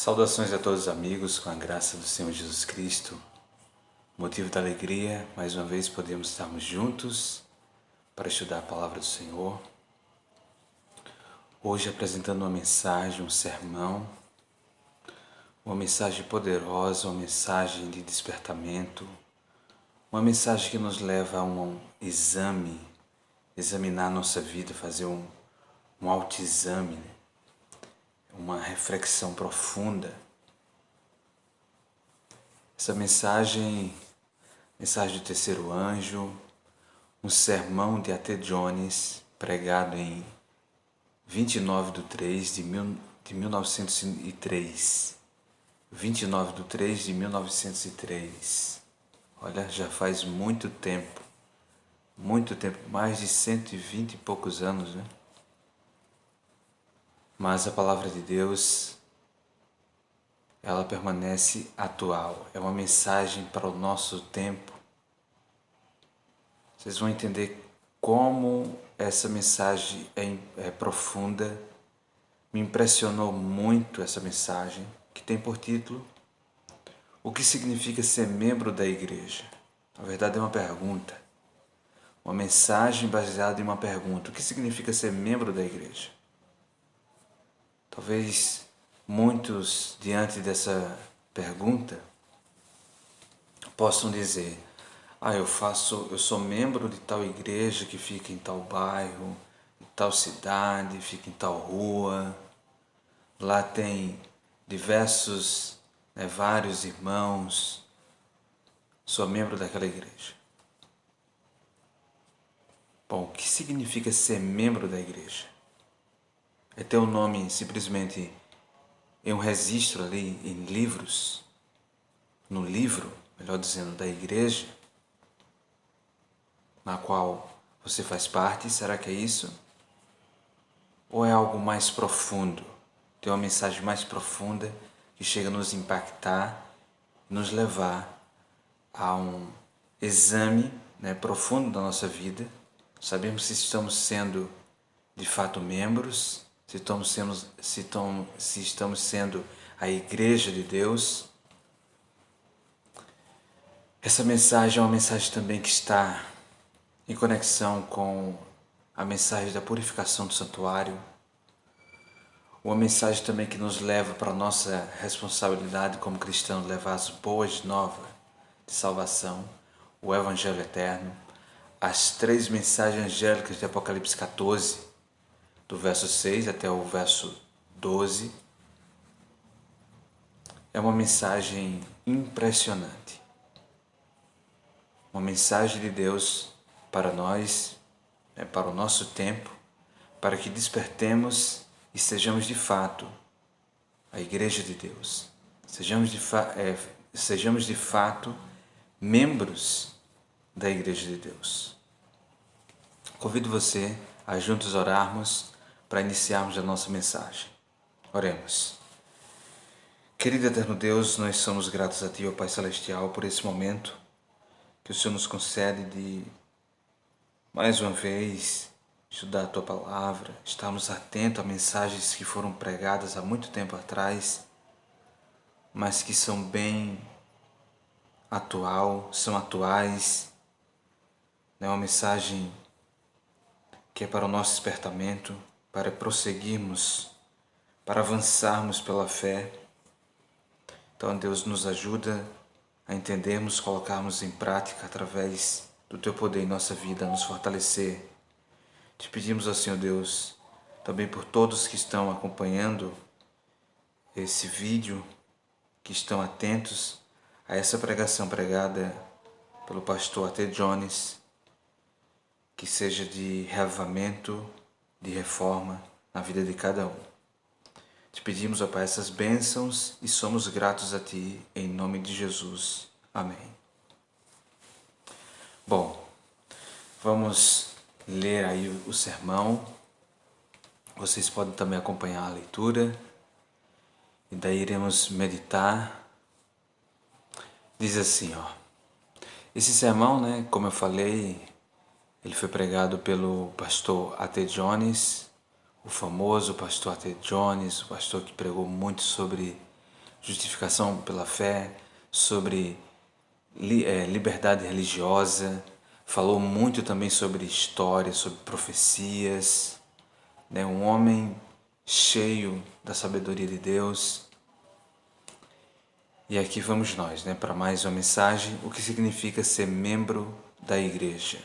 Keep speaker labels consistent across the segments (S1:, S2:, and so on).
S1: Saudações a todos os amigos, com a graça do Senhor Jesus Cristo. Motivo da alegria, mais uma vez podemos estarmos juntos para estudar a palavra do Senhor. Hoje apresentando uma mensagem, um sermão, uma mensagem poderosa, uma mensagem de despertamento, uma mensagem que nos leva a um exame, examinar a nossa vida, fazer um autoexame, uma reflexão profunda. Essa mensagem do terceiro anjo, um sermão de A.T. Jones, pregado em 29/3 de 1903. 29/3 de 1903. Olha, já faz muito tempo, mais de 120 e poucos anos, né? Mas a palavra de Deus, ela permanece atual. É uma mensagem para o nosso tempo. Vocês vão entender como essa mensagem é profunda. Me impressionou muito essa mensagem, que tem por título O que significa ser membro da igreja? Na verdade é uma pergunta. Uma mensagem baseada em uma pergunta. O que significa ser membro da igreja? Talvez muitos, diante dessa pergunta, possam dizer: eu sou membro de tal igreja que fica em tal bairro, em tal cidade, fica em tal rua. Lá tem vários irmãos. Sou membro daquela igreja. Bom, o que significa ser membro da igreja? É ter o nome simplesmente em um registro ali, em livros, no livro, melhor dizendo, da igreja, na qual você faz parte? Será que é isso? Ou é algo mais profundo? Tem uma mensagem mais profunda que chega a nos impactar, nos levar a um exame, profundo da nossa vida. Sabemos se estamos sendo de fato membros, se estamos sendo a igreja de Deus. Essa mensagem é uma mensagem também que está em conexão com a mensagem da purificação do santuário. Uma mensagem também que nos leva para a nossa responsabilidade como cristãos, levar as boas novas de salvação, o Evangelho eterno, as 3 mensagens angélicas de Apocalipse 14, do verso 6 até o verso 12. É uma mensagem impressionante. Uma mensagem de Deus para nós, para o nosso tempo, para que despertemos e sejamos de fato a igreja de Deus. Sejamos de fato membros da igreja de Deus. Convido você a juntos orarmos para iniciarmos a nossa mensagem. Oremos. Querido eterno Deus, nós somos gratos a Ti, ó Pai Celestial, por esse momento que o Senhor nos concede de, mais uma vez, estudar a Tua Palavra, estarmos atentos a mensagens que foram pregadas há muito tempo atrás, mas que são são atuais. É uma mensagem que é para o nosso despertamento, para prosseguirmos, para avançarmos pela fé. Então, Deus, nos ajuda a entendermos, colocarmos em prática através do Teu poder em nossa vida, a nos fortalecer. Te pedimos, ó Senhor Deus, também por todos que estão acompanhando esse vídeo, que estão atentos a essa pregação pregada pelo pastor A.T. Jones, que seja de reavivamento, de reforma na vida de cada um. Te pedimos, ó Pai, essas bênçãos e somos gratos a Ti, em nome de Jesus. Amém. Bom, vamos ler aí o sermão. Vocês podem também acompanhar a leitura e daí iremos meditar. Diz assim, esse sermão, como eu falei, ele foi pregado pelo pastor A.T. Jones, o famoso pastor A.T. Jones, o pastor que pregou muito sobre justificação pela fé, sobre liberdade religiosa, falou muito também sobre história, sobre profecias, né? Um homem cheio da sabedoria de Deus. E aqui vamos nós, né, para mais uma mensagem, o que significa ser membro da igreja.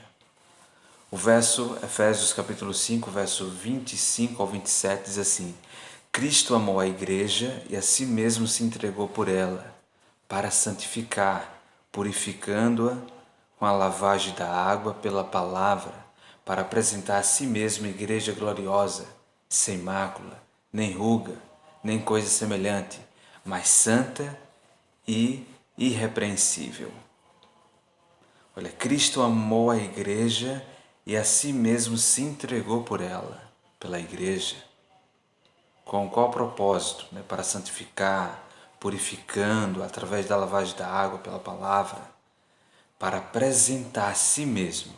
S1: O verso, Efésios capítulo 5, verso 25 ao 27 diz assim: Cristo amou a igreja e a si mesmo se entregou por ela, para santificar, purificando-a com a lavagem da água pela palavra, para apresentar a si mesmo igreja gloriosa, sem mácula, nem ruga, nem coisa semelhante, mas santa e irrepreensível. Olha, Cristo amou a igreja e a si mesmo se entregou por ela, pela igreja. Com qual propósito? Né? Para santificar, purificando através da lavagem da água pela palavra, para apresentar a si mesmo.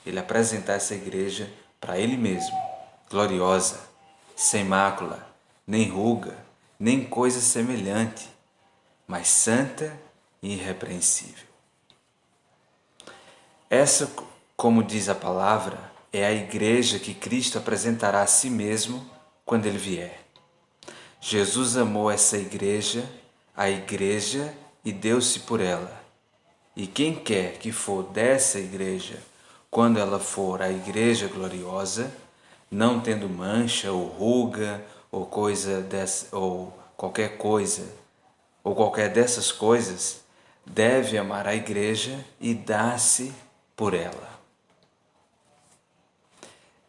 S1: Ele apresentar essa igreja para ele mesmo, gloriosa, sem mácula, nem ruga, nem coisa semelhante, mas santa e irrepreensível. Essa, como diz a palavra, é a igreja que Cristo apresentará a si mesmo quando ele vier. Jesus amou essa igreja, a igreja, e deu-se por ela. E quem quer que for dessa igreja, quando ela for a igreja gloriosa, não tendo mancha ou ruga ou coisa dessa, ou qualquer dessas coisas, deve amar a igreja e dar-se por ela.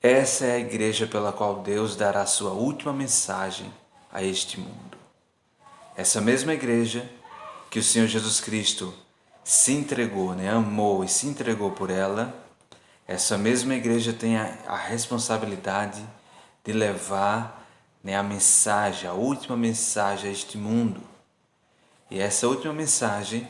S1: Essa é a igreja pela qual Deus dará sua última mensagem a este mundo. Essa mesma igreja que o Senhor Jesus Cristo se entregou, né, amou e se entregou por ela, essa mesma igreja tem a responsabilidade de levar, né, a mensagem, a última mensagem a este mundo. E essa última mensagem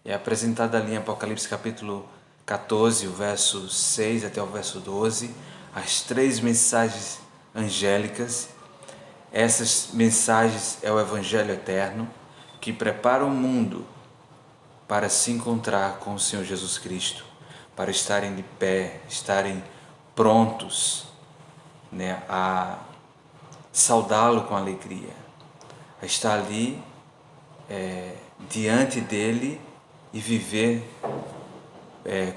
S1: é apresentada ali em Apocalipse capítulo 14, o verso 6 até o verso 12, as 3 mensagens angélicas. Essas mensagens é o Evangelho eterno, que prepara o mundo para se encontrar com o Senhor Jesus Cristo, para estarem de pé, estarem prontos, né, a saudá-lo com alegria, a estar ali diante dele e viver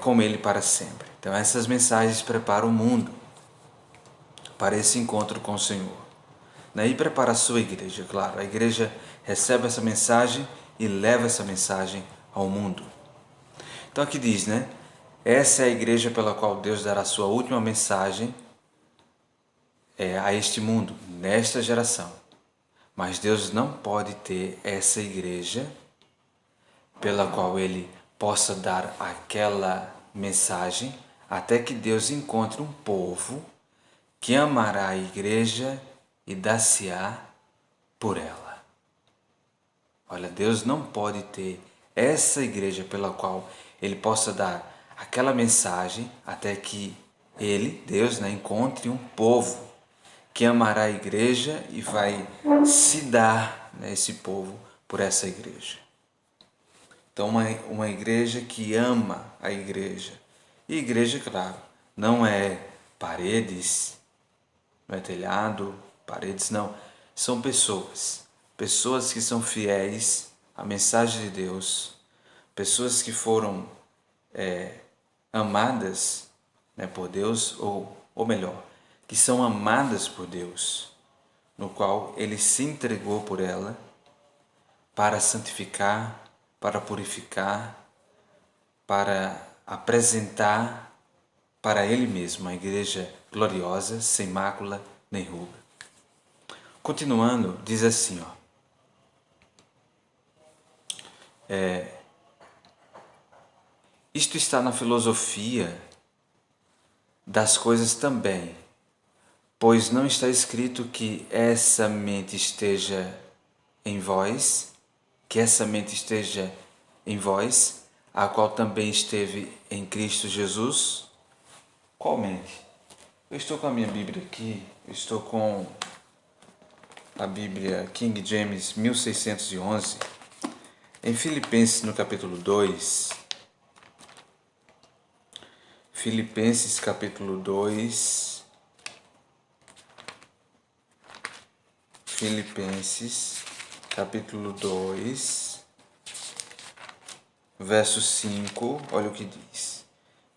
S1: com ele para sempre. Então essas mensagens preparam o mundo para esse encontro com o Senhor. E prepara a sua igreja, claro. A igreja recebe essa mensagem e leva essa mensagem ao mundo. Então aqui diz, né? Essa é a igreja pela qual Deus dará a sua última mensagem a este mundo, nesta geração. Mas Deus não pode ter essa igreja pela qual Ele possa dar aquela mensagem até que Deus encontre um povo que amará a igreja e dar-se-á por ela. Olha, Deus não pode ter essa igreja pela qual Ele possa dar aquela mensagem até que Ele, Deus, né, encontre um povo que amará a igreja e vai se dar, né, esse povo por essa igreja. Então uma igreja que ama a igreja. E igreja, claro, não é paredes, não é telhado, paredes não. São pessoas. Pessoas que são fiéis à mensagem de Deus. Pessoas que foram amadas, né, por Deus, ou melhor, que são amadas por Deus, no qual Ele se entregou por ela para santificar, para purificar, para apresentar para Ele mesmo a igreja gloriosa, sem mácula nem ruga. Continuando, diz assim, isto está na filosofia das coisas também, pois não está escrito que essa mente esteja em vós, a qual também esteve em Cristo Jesus? Qual mente? Eu estou com a minha Bíblia aqui, eu estou com a Bíblia King James 1611, em Filipenses no capítulo 2, Filipenses capítulo 2, Filipenses capítulo 2, verso 5, olha o que diz: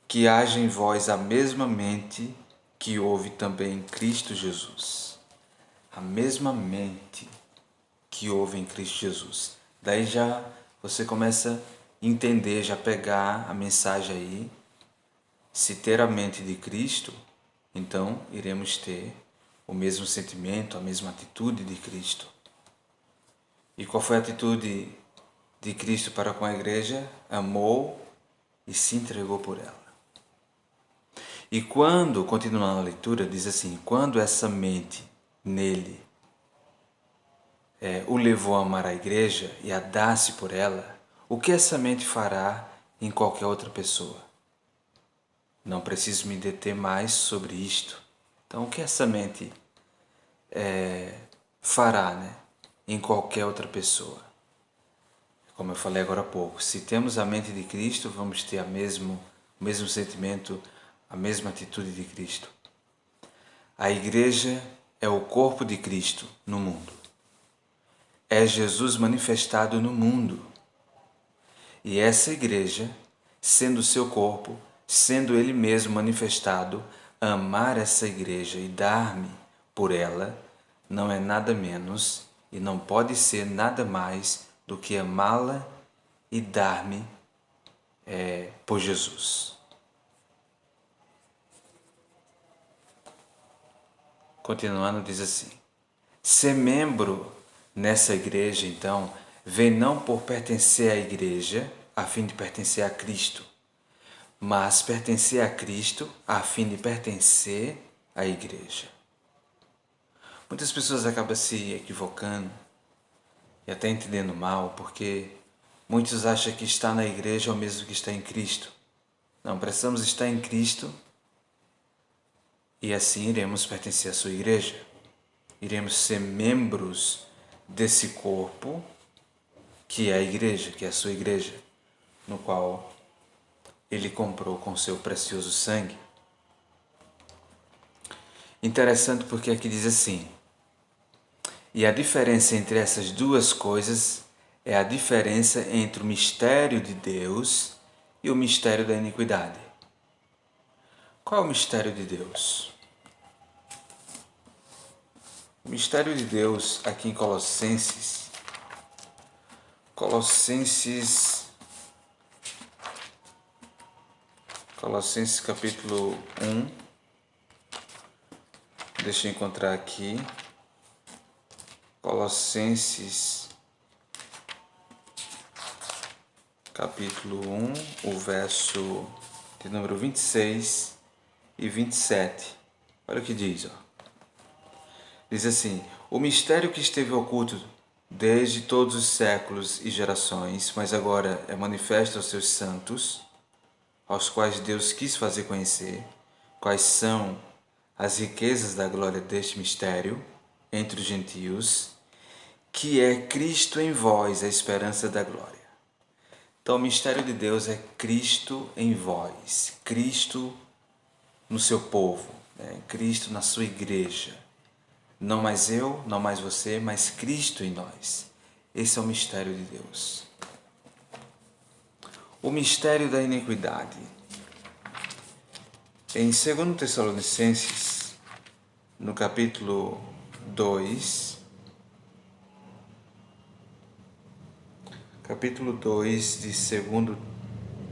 S1: que haja em vós a mesma mente que houve também em Cristo Jesus. A mesma mente que houve em Cristo Jesus. Daí já você começa a entender, já pegar a mensagem aí. Se ter a mente de Cristo, então iremos ter o mesmo sentimento, a mesma atitude de Cristo. E qual foi a atitude de Cristo para com a igreja? Amou e se entregou por ela. E quando, continuando a leitura, diz assim: quando essa mente nele o levou a amar a igreja e a dar-se por ela, o que essa mente fará em qualquer outra pessoa? Não preciso me deter mais sobre isto. Então, o que essa mente fará, né, em qualquer outra pessoa? Como eu falei agora há pouco, se temos a mente de Cristo, vamos ter o mesmo sentimento, a mesma atitude de Cristo. A igreja é o corpo de Cristo no mundo. É Jesus manifestado no mundo. E essa igreja, sendo seu corpo, sendo ele mesmo manifestado, amar essa igreja e dar-me por ela, não é nada menos e não pode ser nada mais do que amá-la e dar-me por Jesus. Continuando, diz assim: ser membro nessa igreja, então, vem não por pertencer à igreja, a fim de pertencer a Cristo, mas pertencer a Cristo a fim de pertencer à igreja. Muitas pessoas acabam se equivocando e até entendendo mal, porque muitos acham que estar na igreja é o mesmo que estar em Cristo. Não, precisamos estar em Cristo e assim iremos pertencer à sua igreja. Iremos ser membros desse corpo que é a igreja, que é a sua igreja, no qual ele comprou com seu precioso sangue. Interessante porque aqui diz assim: e a diferença entre essas duas coisas é a diferença entre o mistério de Deus e o mistério da iniquidade. Qual é o mistério de Deus? O mistério de Deus aqui em Colossenses capítulo 1, deixa eu encontrar aqui, Colossenses capítulo 1, o verso de número 26 e 27. Olha o que diz, ó. Diz assim: o mistério que esteve oculto desde todos os séculos e gerações, mas agora é manifesto aos seus santos, aos quais Deus quis fazer conhecer quais são as riquezas da glória deste mistério entre os gentios, que é Cristo em vós, a esperança da glória. Então, o mistério de Deus é Cristo em vós, Cristo no seu povo, né? Cristo na sua igreja. Não mais eu, não mais você, mas Cristo em nós. Esse é o mistério de Deus. O mistério da iniquidade. Em 2 Tessalonicenses, no capítulo 2, de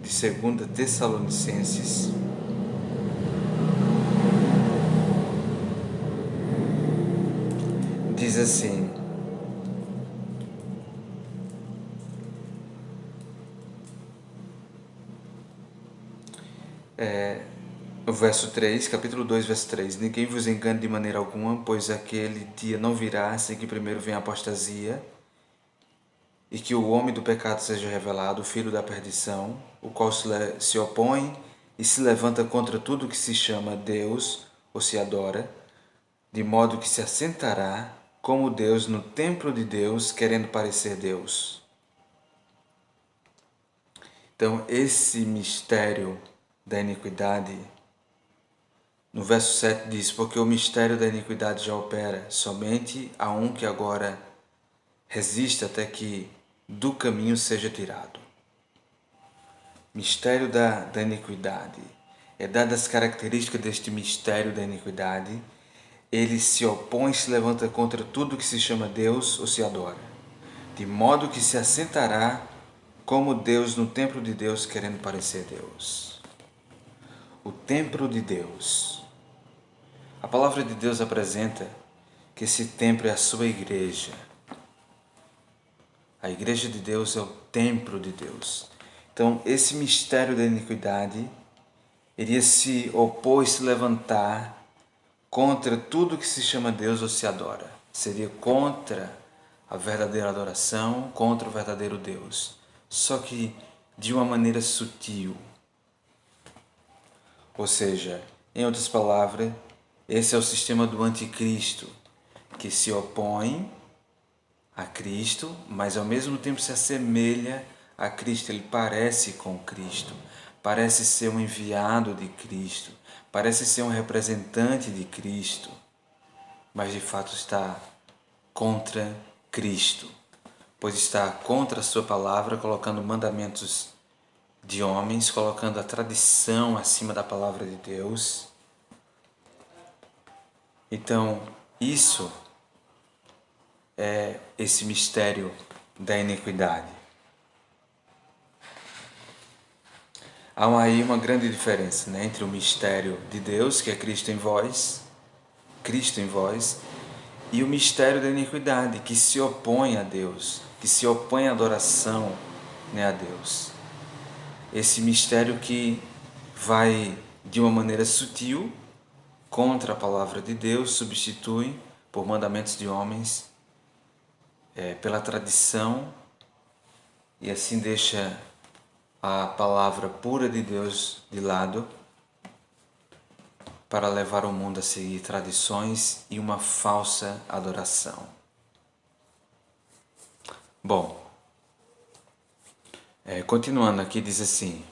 S1: 2 Tessalonicenses, diz assim: o verso 3, capítulo 2, verso 3: ninguém vos engane de maneira alguma, pois aquele dia não virá sem que primeiro venha a apostasia, e que o homem do pecado seja revelado, o filho da perdição, o qual se opõe e se levanta contra tudo que se chama Deus ou se adora, de modo que se assentará como Deus no templo de Deus, querendo parecer Deus. Então, esse mistério da iniquidade, no verso 7 diz: porque o mistério da iniquidade já opera, somente há um que agora resiste até que do caminho seja tirado. Mistério da iniquidade. É dadas as características deste mistério da iniquidade, ele se opõe, se levanta contra tudo que se chama Deus ou se adora, de modo que se assentará como Deus no templo de Deus, querendo parecer Deus. O templo de Deus. A palavra de Deus apresenta que esse templo é a sua igreja. A igreja de Deus é o templo de Deus. Então, esse mistério da iniquidade iria se opor e se levantar contra tudo que se chama Deus ou se adora. Seria contra a verdadeira adoração, contra o verdadeiro Deus. Só que de uma maneira sutil. Ou seja, em outras palavras, esse é o sistema do anticristo, que se opõe a Cristo, mas ao mesmo tempo se assemelha a Cristo. Ele parece com Cristo, parece ser um enviado de Cristo, parece ser um representante de Cristo, mas de fato está contra Cristo, pois está contra a sua palavra, colocando mandamentos de homens, colocando a tradição acima da palavra de Deus. Então, isso é esse mistério da iniquidade. Há aí uma grande diferença, né, entre o mistério de Deus, que é Cristo em vós, e o mistério da iniquidade, que se opõe a Deus, que se opõe à adoração, né, a Deus. Esse mistério que vai de uma maneira sutil contra a palavra de Deus, substitui por mandamentos de homens, pela tradição, e assim deixa a palavra pura de Deus de lado para levar o mundo a seguir tradições e uma falsa adoração. Bom, continuando aqui, diz assim: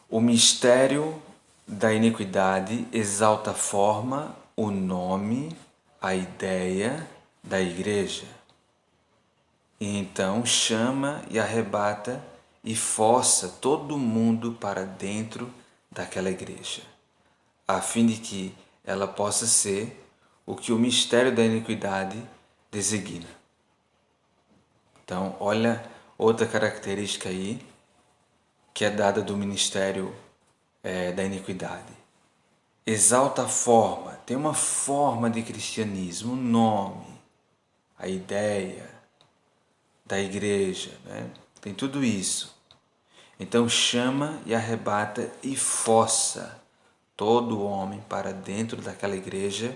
S1: o mistério da iniquidade exalta a forma, o nome, a ideia da igreja, e então chama e arrebata e força todo mundo para dentro daquela igreja, a fim de que ela possa ser o que o mistério da iniquidade designa. Então, olha outra característica aí que é dada do ministério da iniquidade. Exalta a forma, tem uma forma de cristianismo, um nome, a ideia da igreja, né? Tem tudo isso. Então chama e arrebata e força todo homem para dentro daquela igreja,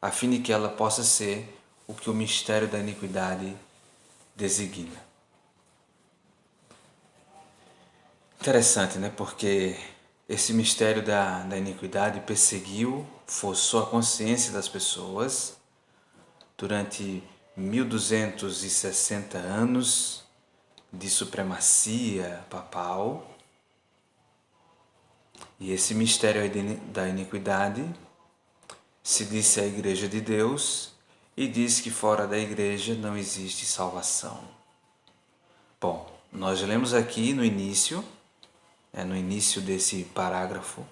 S1: a fim de que ela possa ser o que o mistério da iniquidade designa. Interessante, né? Porque esse mistério da iniquidade perseguiu, forçou a consciência das pessoas durante 1260 anos de supremacia papal. E esse mistério da iniquidade se disse a Igreja de Deus e diz que fora da Igreja não existe salvação. Bom, nós lemos aqui no início desse parágrafo,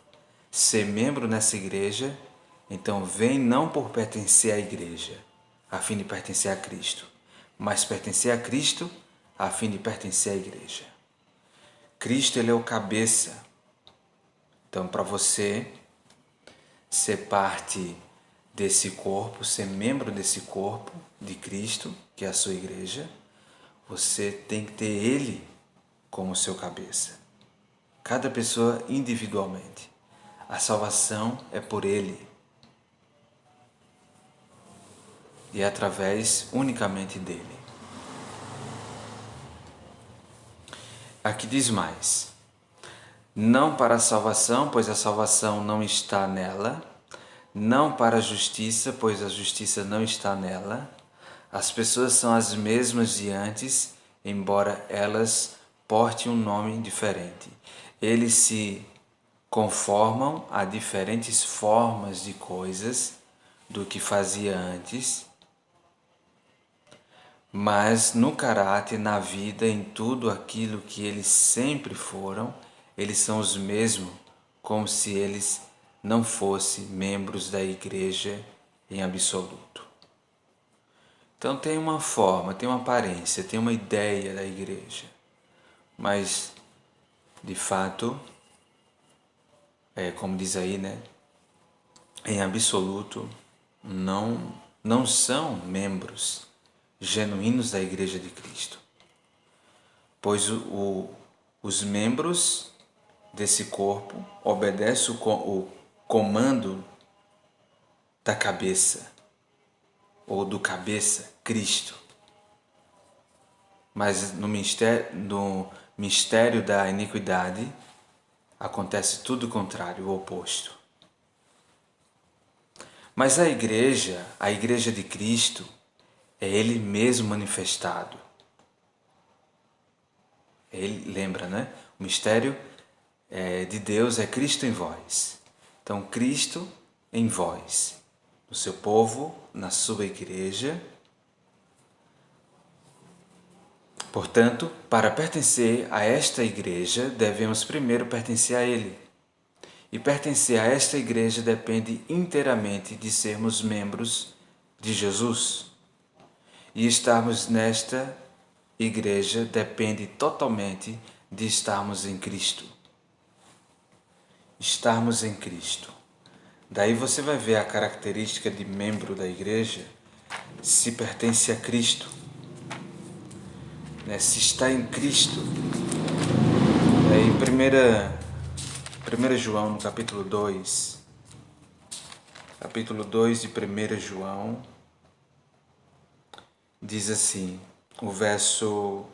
S1: ser membro nessa igreja, então vem não por pertencer à igreja, a fim de pertencer a Cristo, mas pertencer a Cristo a fim de pertencer à igreja. Cristo, ele é o cabeça. Então, para você ser parte desse corpo, ser membro desse corpo de Cristo, que é a sua igreja, você tem que ter Ele como seu cabeça. Cada pessoa individualmente. A salvação é por Ele. E é através unicamente dele. Aqui diz mais: não para a salvação, pois a salvação não está nela, não para a justiça, pois a justiça não está nela. As pessoas são as mesmas de antes, embora elas portem um nome diferente. Eles se conformam a diferentes formas de coisas do que fazia antes, mas no caráter, na vida, em tudo aquilo que eles sempre foram, eles são os mesmos, como se eles não fossem membros da igreja em absoluto. Então tem uma forma, tem uma aparência, tem uma ideia da igreja, mas de fato, como diz aí, né? Em absoluto, não são membros genuínos da Igreja de Cristo, pois os membros desse corpo obedecem o comando da cabeça, ou do cabeça, Cristo. Mas no mistério da iniquidade acontece tudo o contrário, o oposto. Mas a igreja de Cristo, é Ele mesmo manifestado. Ele lembra, né? O mistério de Deus é Cristo em vós. Então, Cristo em vós, no seu povo, na sua igreja. Portanto, para pertencer a esta igreja, devemos primeiro pertencer a Ele. E pertencer a esta igreja depende inteiramente de sermos membros de Jesus. E estarmos nesta igreja depende totalmente de estarmos em Cristo. Estarmos em Cristo. Daí você vai ver a característica de membro da igreja, se pertence a Cristo. Se está em Cristo. Em 1 João, no capítulo 2, de 1 João, diz assim, o verso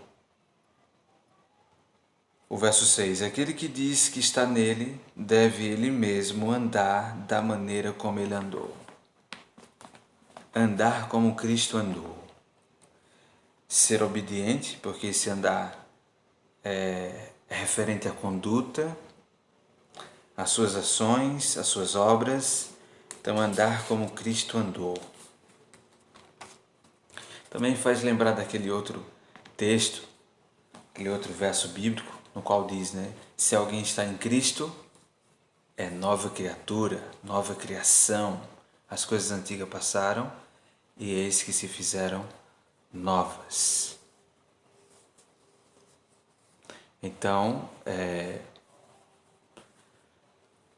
S1: 6, aquele que diz que está nele, deve ele mesmo andar da maneira como ele andou. Andar como Cristo andou. Ser obediente, porque esse andar é referente à conduta, às suas ações, às suas obras. Então, andar como Cristo andou. Também faz lembrar daquele outro texto, aquele outro verso bíblico, no qual diz, né? Se alguém está em Cristo, é nova criatura, nova criação. As coisas antigas passaram e eis que se fizeram novas. Então,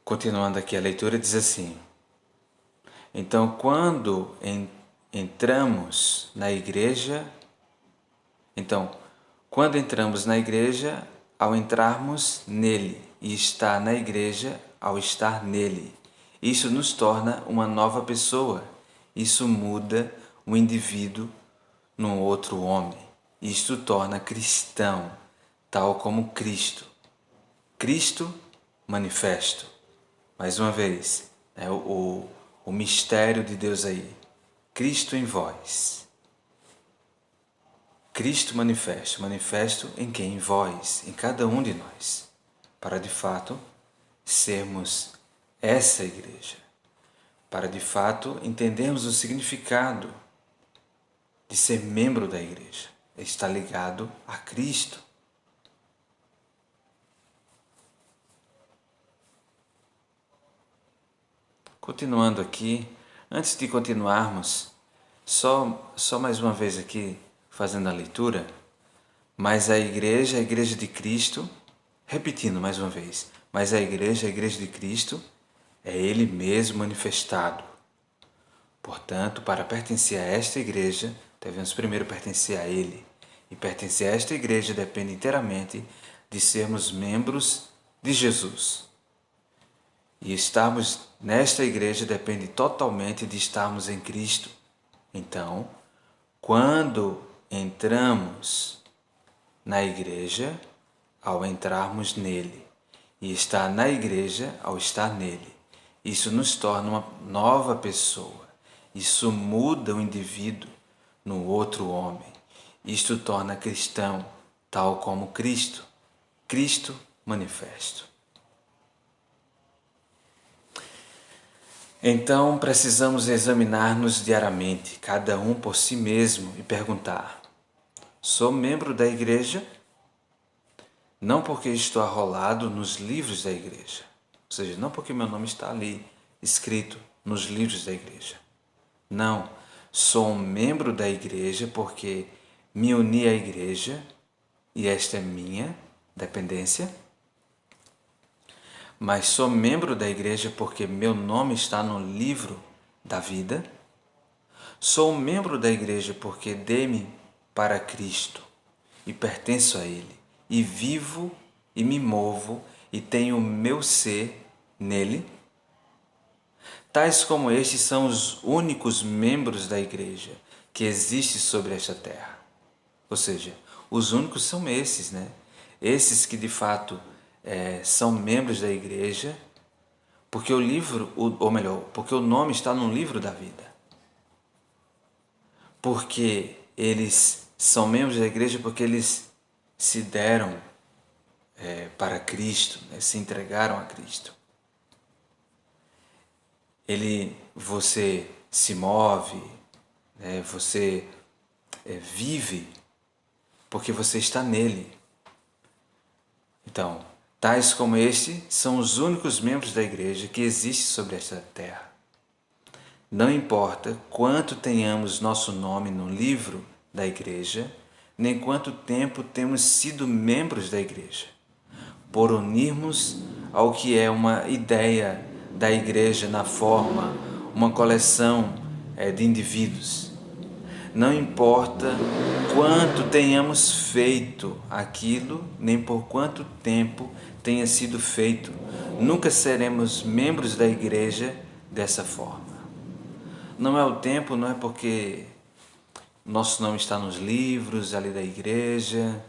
S1: continuando aqui a leitura, diz assim, então quando entramos na igreja, ao entrarmos nele, e estar na igreja ao estar nele, isso nos torna uma nova pessoa, isso muda o indivíduo num outro homem, isto torna cristão, tal como Cristo. Cristo manifesto. Mais uma vez, o mistério de Deus aí. Cristo em vós. Cristo manifesto em quem? Em vós, em cada um de nós. Para de fato sermos essa igreja. Para de fato entendermos o significado de ser membro da igreja. Está ligado a Cristo. Continuando aqui, antes de continuarmos, só mais uma vez aqui fazendo a leitura, mas a igreja de Cristo, repetindo mais uma vez, mas a igreja de Cristo é Ele mesmo manifestado. Portanto, para pertencer a esta igreja, devemos primeiro pertencer a Ele. E pertencer a esta igreja depende inteiramente de sermos membros de Jesus. E estarmos nesta igreja depende totalmente de estarmos em Cristo. Então, quando entramos na igreja, ao entrarmos nele, e estar na igreja ao estar nele, Isso nos torna uma nova pessoa. Isso muda o indivíduo no outro homem. Isto torna cristão, tal como Cristo. Cristo manifesto. Então precisamos examinar-nos diariamente, cada um por si mesmo, e perguntar: sou membro da igreja? Não porque estou arrolado nos livros da igreja, ou seja, não porque meu nome está ali escrito nos livros da igreja. Não, sou um membro da igreja porque me uni à igreja e esta é minha dependência. Mas sou membro da igreja porque meu nome está no livro da vida. Sou membro da igreja porque dei-me para Cristo e pertenço a Ele, e vivo e me movo e tenho o meu ser nele. Tais como estes são os únicos membros da igreja que existe sobre esta terra. Ou seja, os únicos são esses, né? Esses que de fato são membros da igreja, porque o livro, ou melhor, porque o nome está no livro da vida. Porque eles são membros da igreja porque eles se deram para Cristo, né? Se entregaram a Cristo. Você se move, né? Você vive porque você está nele. Então, tais como este são os únicos membros da igreja que existem sobre esta terra. Não importa quanto tenhamos nosso nome no livro da igreja, nem quanto tempo temos sido membros da igreja, por unirmos ao que é uma ideia da igreja na forma, uma coleção de indivíduos. Não importa quanto tenhamos feito aquilo, nem por quanto tempo tenha sido feito, nunca seremos membros da igreja dessa forma. Não é o tempo, não é porque nosso nome está nos livros ali da igreja.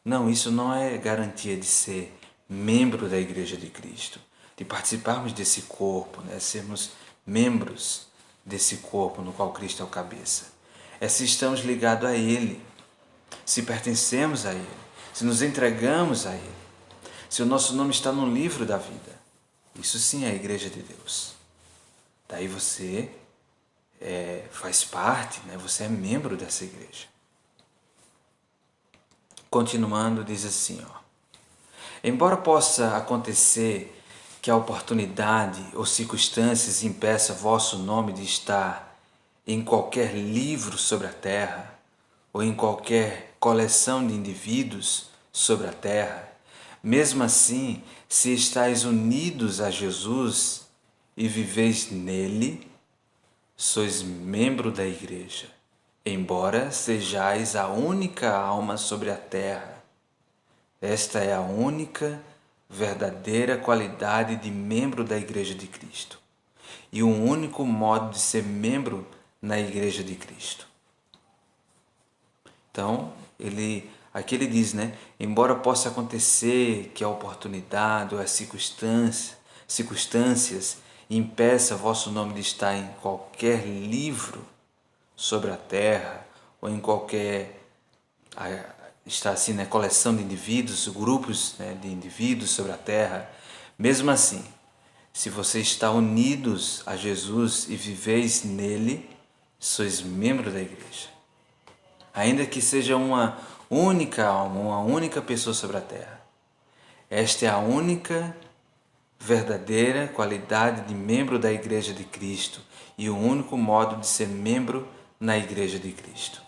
S1: Não, isso não é garantia de ser membro da igreja de Cristo, de participarmos desse corpo, né? Sermos membros desse corpo no qual Cristo é o cabeça. É se estamos ligados a Ele, se pertencemos a Ele, se nos entregamos a Ele, se o nosso nome está no livro da vida. Isso sim é a igreja de Deus. Daí você faz parte, né? Você é membro dessa igreja. Continuando, diz assim, embora possa acontecer que a oportunidade ou circunstâncias impeça vosso nome de estar em qualquer livro sobre a terra ou em qualquer coleção de indivíduos sobre a terra, mesmo assim, se estáis unidos a Jesus e viveis nele, sois membro da igreja, embora sejais a única alma sobre a terra. Esta é a única verdadeira qualidade de membro da igreja de Cristo e o único modo de ser membro na igreja de Cristo. Então, aqui ele diz, né? Embora possa acontecer que a oportunidade ou as circunstâncias impeça vosso nome de estar em qualquer livro sobre a terra ou em qualquer está assim, né, coleção de indivíduos, grupos, né, de indivíduos sobre a terra. Mesmo assim, se você está unidos a Jesus e viveis nele, sois membro da igreja. Ainda que seja uma única alma, uma única pessoa sobre a terra. Esta é a única verdadeira qualidade de membro da igreja de Cristo e o único modo de ser membro na igreja de Cristo.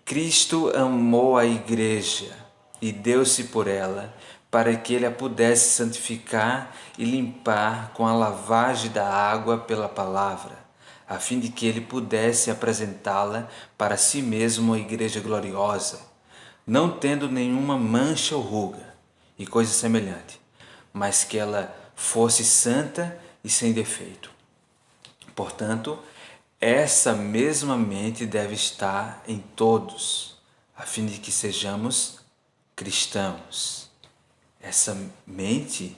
S1: Cristo amou a igreja e deu-se por ela para que ele a pudesse santificar e limpar com a lavagem da água pela palavra, a fim de que ele pudesse apresentá-la para si mesmo uma igreja gloriosa, não tendo nenhuma mancha ou ruga e coisa semelhante, mas que ela fosse santa e sem defeito. Portanto, essa mesma mente deve estar em todos, a fim de que sejamos cristãos. essa mente,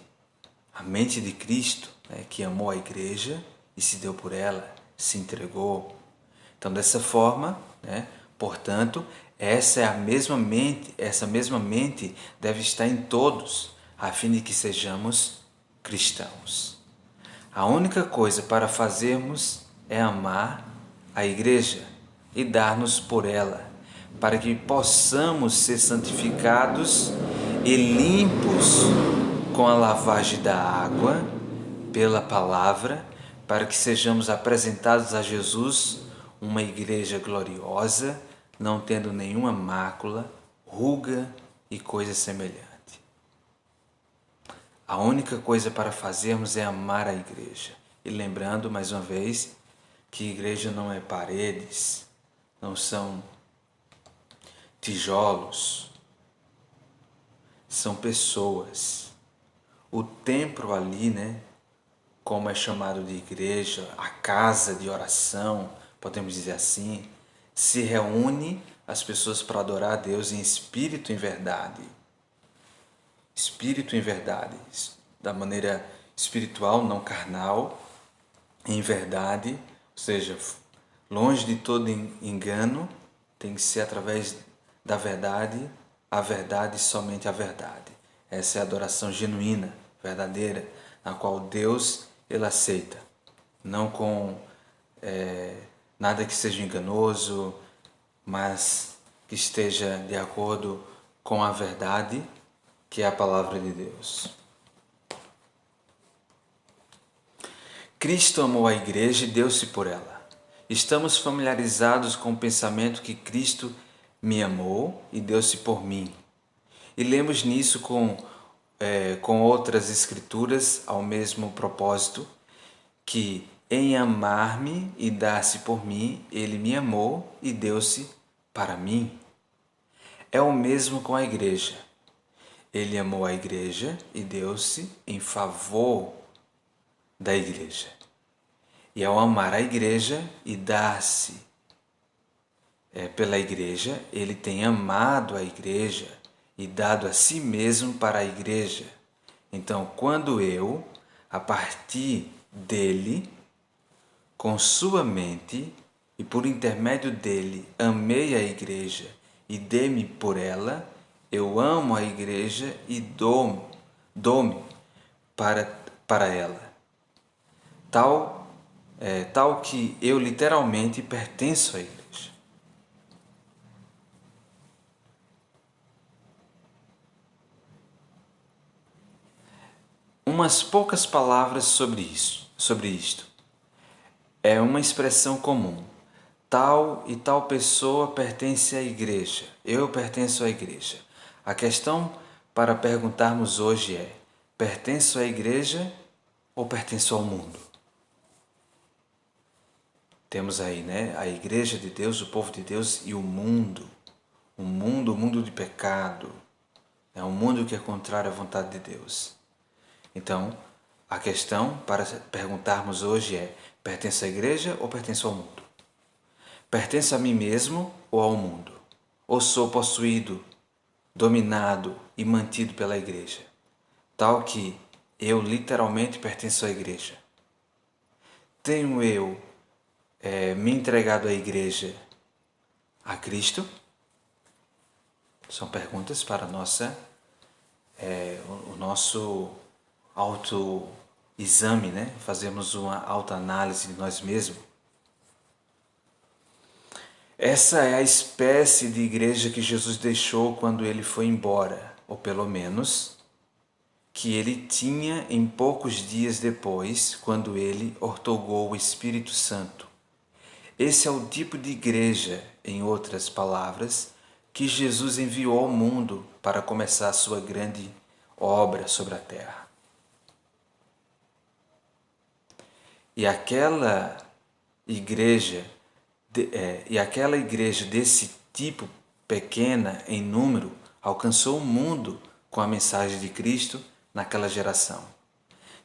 S1: a mente de Cristo, né, que amou a igreja e se deu por ela, se entregou. Então, dessa forma, né, portanto, essa mesma mente deve estar em todos, a fim de que sejamos cristãos. A única coisa para fazermos é amar a igreja e dar-nos por ela, para que possamos ser santificados e limpos com a lavagem da água pela palavra, para que sejamos apresentados a Jesus, uma igreja gloriosa, não tendo nenhuma mácula, ruga e coisa semelhante. A única coisa para fazermos é amar a igreja. E lembrando, mais uma vez, que igreja não é paredes, não são tijolos, são pessoas. O templo ali, né, como é chamado de igreja, a casa de oração, podemos dizer assim, se reúne as pessoas para adorar a Deus em espírito e em verdade. Espírito em verdade, da maneira espiritual, não carnal, em verdade, ou seja, longe de todo engano, tem que ser através da verdade, a verdade e somente a verdade. Essa é a adoração genuína, verdadeira, na qual Deus ele aceita, não com nada que seja enganoso, mas que esteja de acordo com a verdade, que é a palavra de Deus. Cristo amou a igreja e deu-se por ela. Estamos familiarizados com o pensamento que Cristo me amou e deu-se por mim. E lemos nisso com outras escrituras ao mesmo propósito, que em amar-me e dar-se por mim, ele me amou e deu-se para mim. É o mesmo com a igreja. Ele amou a igreja e deu-se em favor da igreja. E ao amar a igreja e dar-se pela igreja, ele tem amado a igreja e dado a si mesmo para a igreja. Então, quando eu, a partir dele, com sua mente e por intermédio dele, amei a igreja e dei-me por ela, eu amo a igreja e dou-me para ela. Tal que eu literalmente pertenço à igreja. Umas poucas palavras sobre isto. É uma expressão comum. Tal e tal pessoa pertence à igreja. Eu pertenço à igreja. A questão para perguntarmos hoje é: pertenço à igreja ou pertenço ao mundo? Temos aí, né, a igreja de Deus, o povo de Deus e o mundo. O mundo de pecado. É um mundo que é contrário à vontade de Deus. Então, a questão para perguntarmos hoje é: pertenço à igreja ou pertenço ao mundo? Pertenço a mim mesmo ou ao mundo? Ou sou possuído, dominado e mantido pela igreja? Tal que eu literalmente pertenço à igreja. Tenho eu me entregado à igreja, a Cristo? São perguntas para o nosso autoexame, né? Fazemos uma autoanálise de nós mesmos. Essa é a espécie de igreja que Jesus deixou quando ele foi embora, ou pelo menos que ele tinha em poucos dias depois, quando ele outorgou o Espírito Santo. Esse é o tipo de igreja, em outras palavras, que Jesus enviou ao mundo para começar a sua grande obra sobre a terra. E aquela igreja desse tipo, pequena em número, alcançou o mundo com a mensagem de Cristo naquela geração,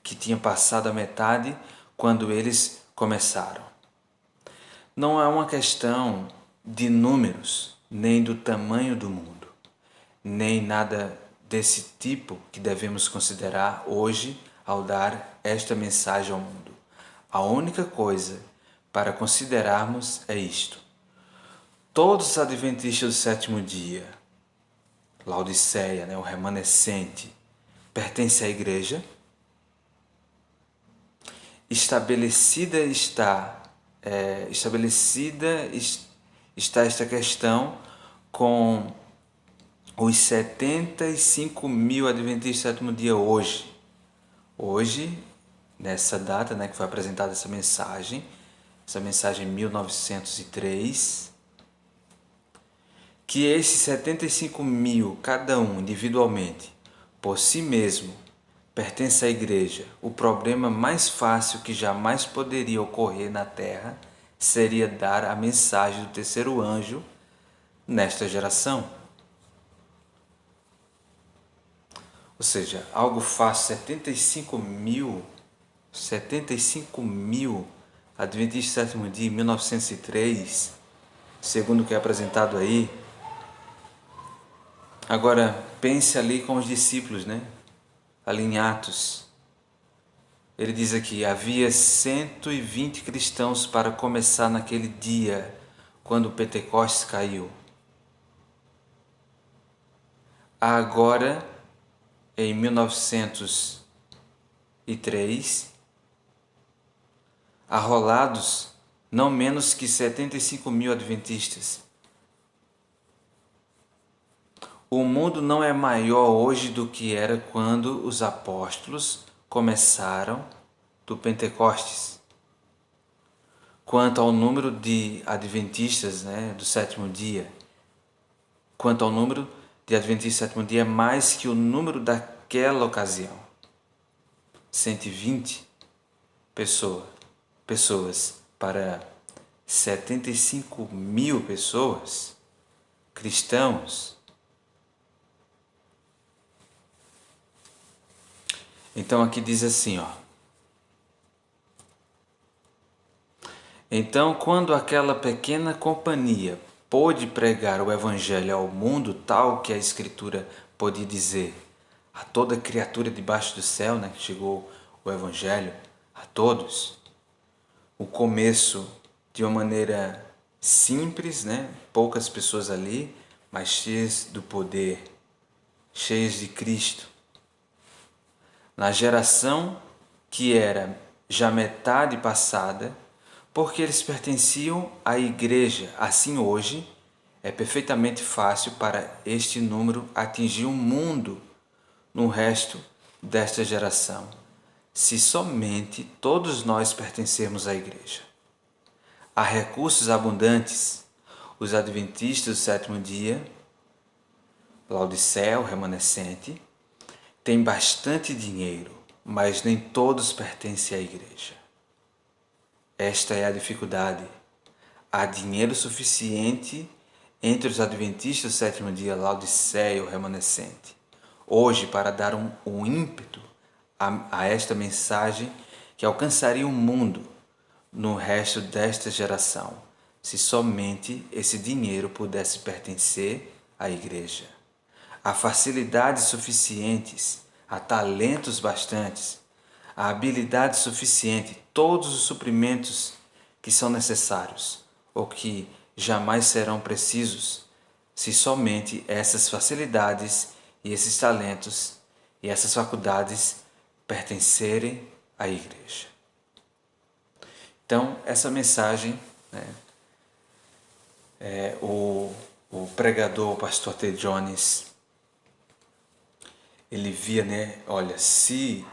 S1: que tinha passado a metade quando eles começaram. Não é uma questão de números, nem do tamanho do mundo, nem nada desse tipo que devemos considerar hoje ao dar esta mensagem ao mundo. A única coisa para considerarmos é isto: todos os adventistas do sétimo dia, Laodiceia, o remanescente, pertence à igreja. Estabelecida está esta questão com os 75 mil adventistas do sétimo dia hoje. Hoje, nessa data, que foi apresentada essa mensagem em 1903, que esses 75 mil, cada um individualmente, por si mesmo, pertence à igreja. O problema mais fácil que jamais poderia ocorrer na Terra seria dar a mensagem do terceiro anjo nesta geração. Ou seja, algo fácil, 75 mil adventistas do sétimo dia em 1903, segundo o que é apresentado aí. Agora, pense ali com os discípulos, ali em Atos. Ele diz aqui: havia 120 cristãos para começar naquele dia, quando o Pentecostes caiu. Agora, em 1903, arrolados não menos que 75 mil adventistas. O mundo não é maior hoje do que era quando os apóstolos começaram do Pentecostes. Quanto ao número de adventistas do sétimo dia, é mais que o número daquela ocasião. 120 pessoas para 75 mil pessoas, cristãos. Então aqui diz assim, Então, quando aquela pequena companhia pôde pregar o evangelho ao mundo, tal que a Escritura pôde dizer a toda criatura debaixo do céu, que chegou o evangelho a todos, o começo de uma maneira simples, poucas pessoas ali, mas cheias do poder, cheias de Cristo. Na geração que era já metade passada, porque eles pertenciam à igreja. Assim, hoje, é perfeitamente fácil para este número atingir o mundo no resto desta geração, se somente todos nós pertencermos à igreja. Há recursos abundantes. Os adventistas do sétimo dia, Laodiceia, o remanescente, tem bastante dinheiro, mas nem todos pertencem à igreja. Esta é a dificuldade. Há dinheiro suficiente entre os adventistas do sétimo dia, Laodiceia, o remanescente, hoje para dar um ímpeto a esta mensagem que alcançaria o mundo no resto desta geração, se somente esse dinheiro pudesse pertencer à igreja. Há facilidades suficientes, há talentos bastantes, há habilidade suficiente, todos os suprimentos que são necessários ou que jamais serão precisos, se somente essas facilidades e esses talentos e essas faculdades pertencerem à igreja. Então, essa mensagem, o pregador, o pastor T. Jones, ele via, olha, se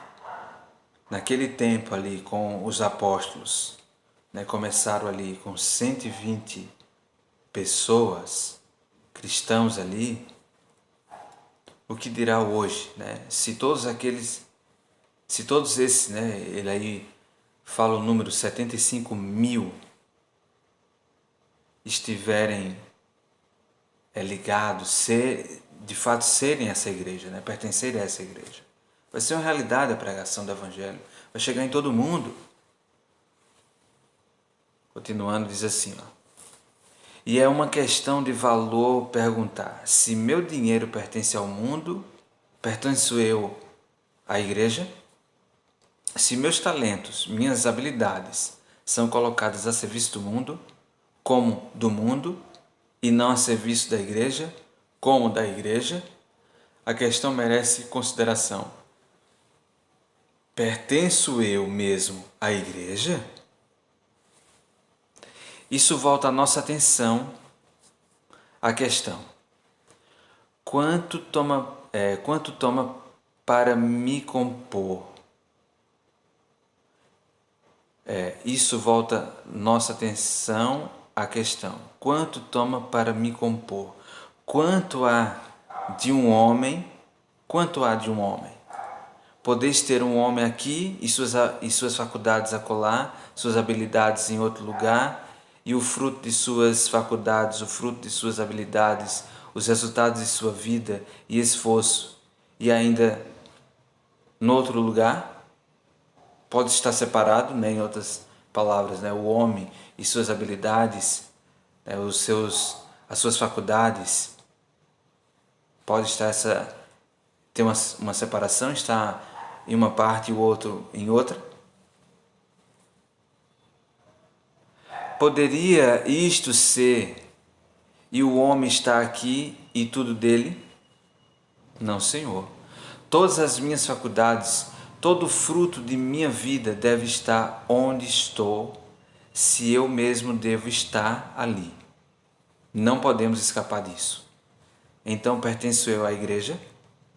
S1: naquele tempo ali com os apóstolos, começaram ali com 120 pessoas, cristãos ali, o que dirá hoje, Se todos esses, ele aí fala o número 75 mil, estiverem ligados, de fato serem essa igreja, pertencerem a essa igreja. Vai ser uma realidade a pregação do evangelho, vai chegar em todo mundo. Continuando, diz assim, e é uma questão de valor perguntar: se meu dinheiro pertence ao mundo Pertenço eu à igreja? Se meus talentos, minhas habilidades são colocadas a serviço do mundo, como do mundo, e não a serviço da igreja, como da igreja, a questão merece consideração. Pertenço eu mesmo à igreja? Isso volta a nossa atenção à questão: quanto toma para me compor? Isso volta nossa atenção à questão: quanto toma para me compor? Quanto há de um homem? Quanto há de um homem? Podeis ter um homem aqui e suas faculdades acolá, suas habilidades em outro lugar, e o fruto de suas faculdades, o fruto de suas habilidades, os resultados de sua vida e esforço, e ainda no outro lugar? Pode estar separado, né, em outras palavras, né, o homem e suas habilidades, né, as suas faculdades, pode estar ter uma separação, estar em uma parte e o outro em outra. Poderia isto ser e o homem está aqui e tudo dele? Não, Senhor. Todas as minhas faculdades, todo o fruto de minha vida deve estar onde estou, se eu mesmo devo estar ali. Não podemos escapar disso. Então, pertenço eu à igreja?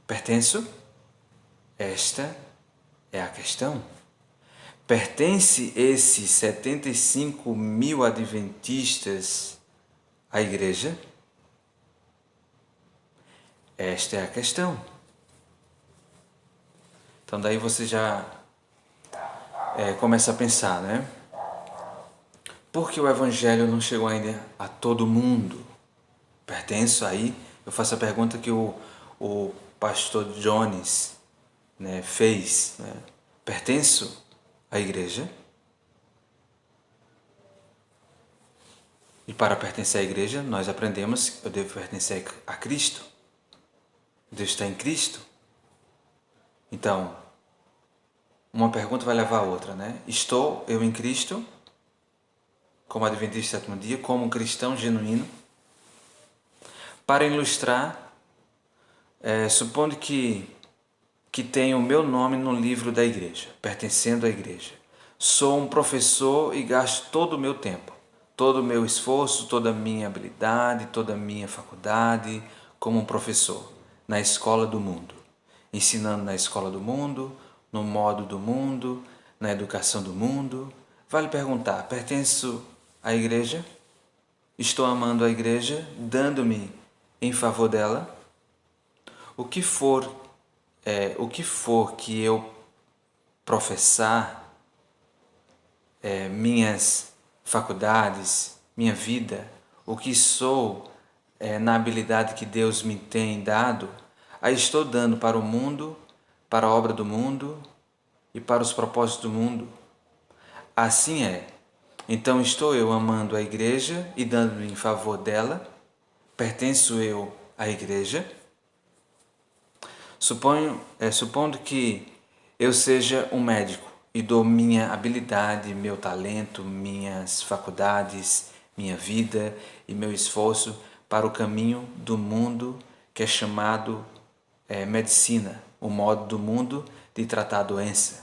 S1: Pertenço? Esta é a questão. Pertence esses 75 mil adventistas à igreja? Esta é a questão. Então daí você já começa a pensar, né? Por que o Evangelho não chegou ainda a todo mundo? Pertenço aí? Eu faço a pergunta que o pastor Jones, né, fez. Né? Pertenço à igreja? E para pertencer à igreja, nós aprendemos que eu devo pertencer a Cristo. Deus está em Cristo. Então, uma pergunta vai levar a outra, né? Estou eu em Cristo, como adventista do sétimo dia, como um cristão genuíno? Para ilustrar, supondo que tenho o meu nome no livro da igreja, pertencendo à igreja. Sou um professor e gasto todo o meu tempo, todo o meu esforço, toda a minha habilidade, toda a minha faculdade como um professor na escola do mundo, ensinando na escola do mundo, no modo do mundo, na educação do mundo. Vale perguntar, pertenço à igreja? Estou amando a igreja, dando-me em favor dela? O que for que eu professar, minhas faculdades, minha vida, o que sou na habilidade que Deus me tem dado, aí estou dando para o mundo, para a obra do mundo e para os propósitos do mundo. Assim é. Então estou eu amando a igreja e dando-me em favor dela? Pertenço eu à igreja? Supondo que eu seja um médico e dou minha habilidade, meu talento, minhas faculdades, minha vida e meu esforço para o caminho do mundo que é chamado medicina, o modo do mundo de tratar a doença.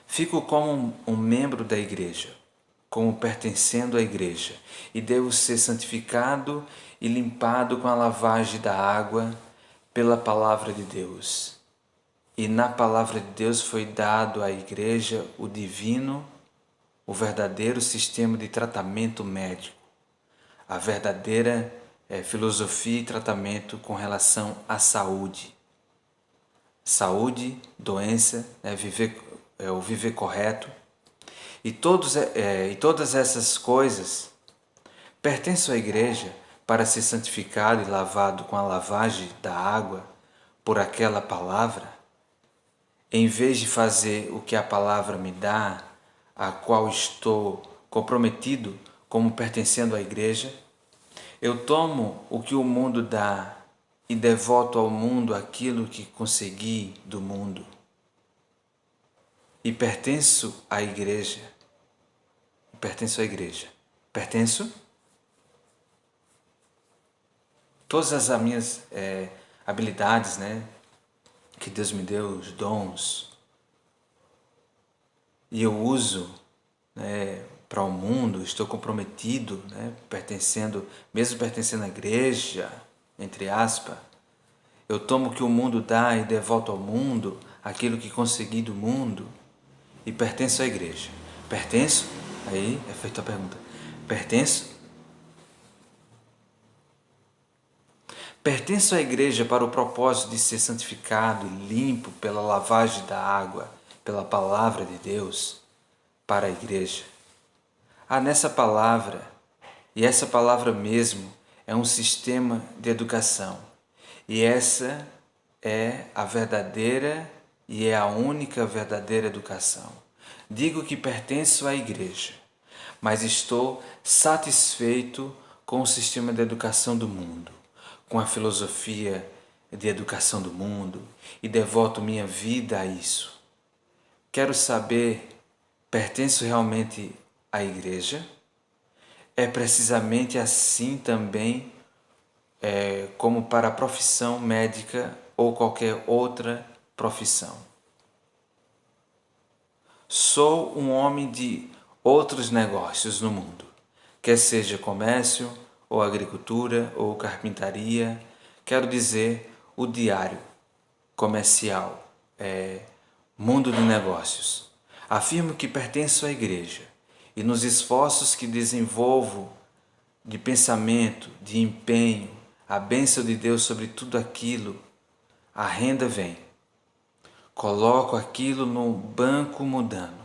S1: Fico como um membro da igreja, como pertencendo à igreja, e devo ser santificado e limpado com a lavagem da água pela palavra de Deus. E na palavra de Deus foi dado à igreja o divino, o verdadeiro sistema de tratamento médico, a verdadeira filosofia e tratamento com relação à saúde. Saúde, doença, o viver correto. E todas essas coisas pertencem à igreja para ser santificado e lavado com a lavagem da água por aquela palavra, em vez de fazer o que a palavra me dá, a qual estou comprometido como pertencendo à igreja, eu tomo o que o mundo dá e devoto ao mundo aquilo que consegui do mundo. E pertenço à igreja. Pertenço à igreja. Pertenço? Todas as minhas habilidades, né, que Deus me deu, os dons, e eu uso, né, para o mundo, estou comprometido, né, mesmo pertencendo à igreja, entre aspas, eu tomo o que o mundo dá e devolvo ao mundo aquilo que consegui do mundo e pertenço à igreja. Pertenço? Aí é feita a pergunta. Pertenço? Pertenço à igreja para o propósito de ser santificado e limpo pela lavagem da água, pela palavra de Deus, para a igreja. Nessa palavra, e essa palavra mesmo, é um sistema de educação. E essa é a verdadeira e é a única verdadeira educação. Digo que pertenço à igreja, mas estou satisfeito com o sistema de educação do mundo, com a filosofia de educação do mundo e devoto minha vida a isso. Quero saber, pertenço realmente à igreja? É precisamente assim também como para a profissão médica ou qualquer outra profissão. Sou um homem de outros negócios no mundo, quer seja comércio, ou agricultura, ou carpintaria, quero dizer, o diário comercial, mundo de negócios. Afirmo que pertenço à igreja e nos esforços que desenvolvo de pensamento, de empenho, a bênção de Deus sobre tudo aquilo, a renda vem. Coloco aquilo no banco mundano.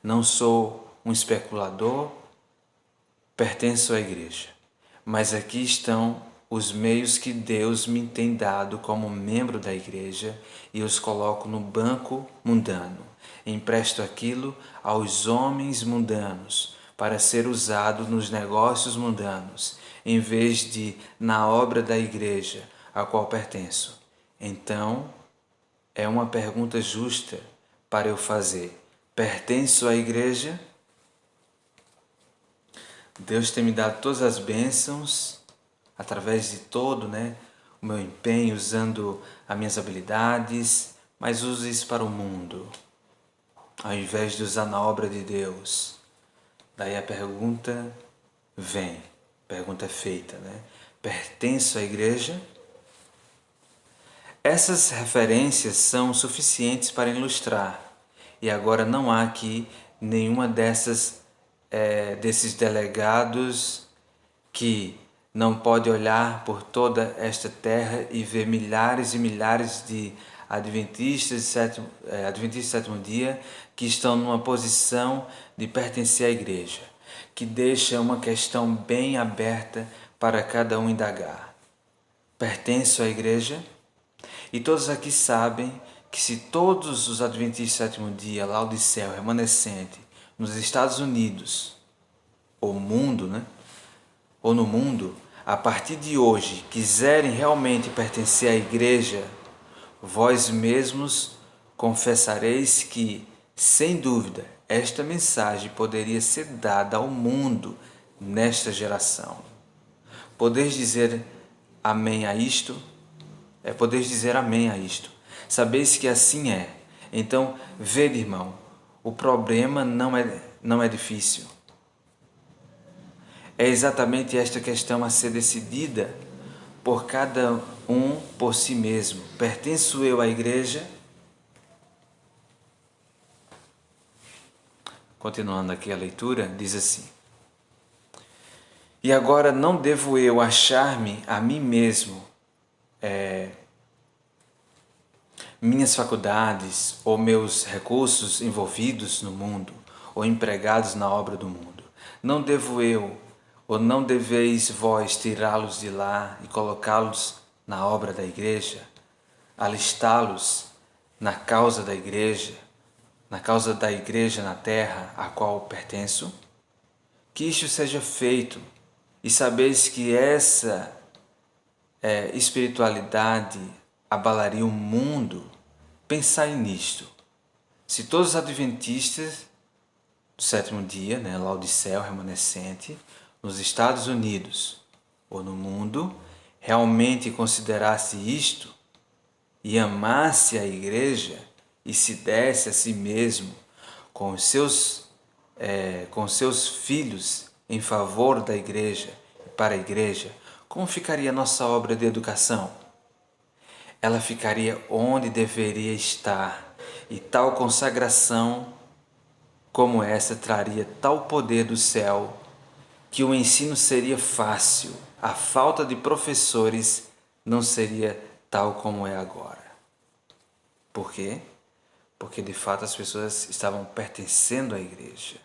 S1: Não sou um especulador, pertenço à igreja. Mas aqui estão os meios que Deus me tem dado como membro da igreja e os coloco no banco mundano. Empresto aquilo aos homens mundanos para ser usado nos negócios mundanos, em vez de na obra da igreja a qual pertenço. Então, é uma pergunta justa para eu fazer. Pertenço à igreja? Deus tem me dado todas as bênçãos através de todo, o meu empenho, usando as minhas habilidades, mas uso isso para o mundo, ao invés de usar na obra de Deus. Daí a pergunta vem, pergunta é feita, Pertenço à igreja? Essas referências são suficientes para ilustrar, e agora não há aqui nenhuma desses delegados que não pode olhar por toda esta terra e ver milhares e milhares de adventistas de sétimo dia que estão numa posição de pertencer à igreja, que deixa uma questão bem aberta para cada um indagar. Pertenço à igreja? E todos aqui sabem que se todos os adventistas do sétimo dia, Laodiceu, remanescente, nos Estados Unidos, ou mundo, ou no mundo, a partir de hoje, quiserem realmente pertencer à igreja, vós mesmos confessareis que, sem dúvida, esta mensagem poderia ser dada ao mundo nesta geração. Podeis dizer amém a isto? Podeis dizer amém a isto. Sabeis que assim é. Então, vede, irmão, o problema não é difícil. É exatamente esta questão a ser decidida por cada um por si mesmo. Pertenço eu à igreja? Continuando aqui a leitura, diz assim: E agora não devo eu achar-me a mim mesmo minhas faculdades ou meus recursos envolvidos no mundo ou empregados na obra do mundo. Não devo eu, ou não deveis vós tirá-los de lá e colocá-los na obra da igreja, alistá-los na causa da igreja na terra a qual pertenço? Que isto seja feito, e sabeis que essa espiritualidade abalaria o mundo, pensai nisto. Se todos os adventistas do sétimo dia, Laodiceia, o remanescente, nos Estados Unidos ou no mundo, realmente considerasse isto e amasse a igreja e se desse a si mesmo com os seus filhos em favor da igreja e para a igreja, como ficaria a nossa obra de educação? Ela ficaria onde deveria estar, e tal consagração como essa traria tal poder do céu que o ensino seria fácil, a falta de professores não seria tal como é agora. Por quê? Porque de fato as pessoas estavam pertencendo à igreja.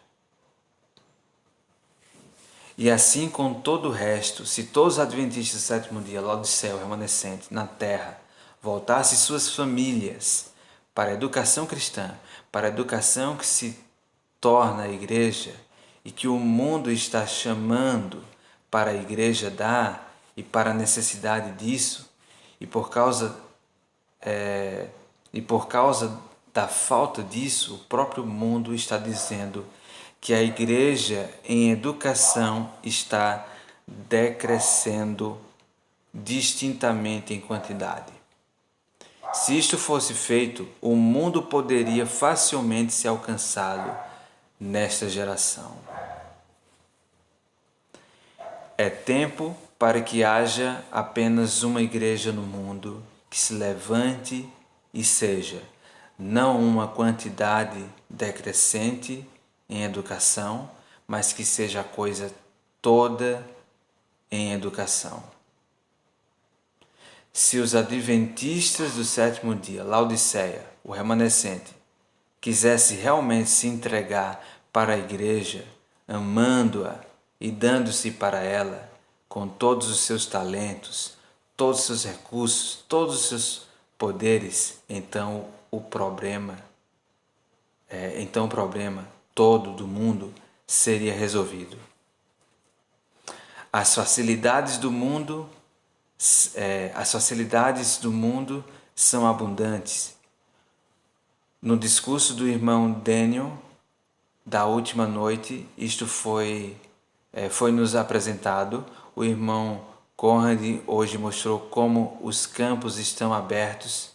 S1: E assim com todo o resto, se todos os adventistas do sétimo dia, Laodiceia, o remanescente, na terra, voltassem suas famílias para a educação cristã, para a educação que se torna a igreja e que o mundo está chamando para a igreja dar e para a necessidade disso, e por causa da falta disso, o próprio mundo está dizendo que a igreja em educação está decrescendo distintamente em quantidade. Se isto fosse feito, o mundo poderia facilmente ser alcançado nesta geração. É tempo para que haja apenas uma igreja no mundo que se levante e seja não uma quantidade decrescente em educação, mas que seja a coisa toda em educação. Se os adventistas do sétimo dia, Laodiceia, o remanescente, quisesse realmente se entregar para a igreja, amando-a e dando-se para ela com todos os seus talentos, todos os seus recursos, todos os seus poderes, então o problema todo do mundo seria resolvido. As facilidades do mundo são abundantes. No discurso do irmão Daniel da última noite, isto foi nos apresentado. O irmão Conrad hoje mostrou como os campos estão abertos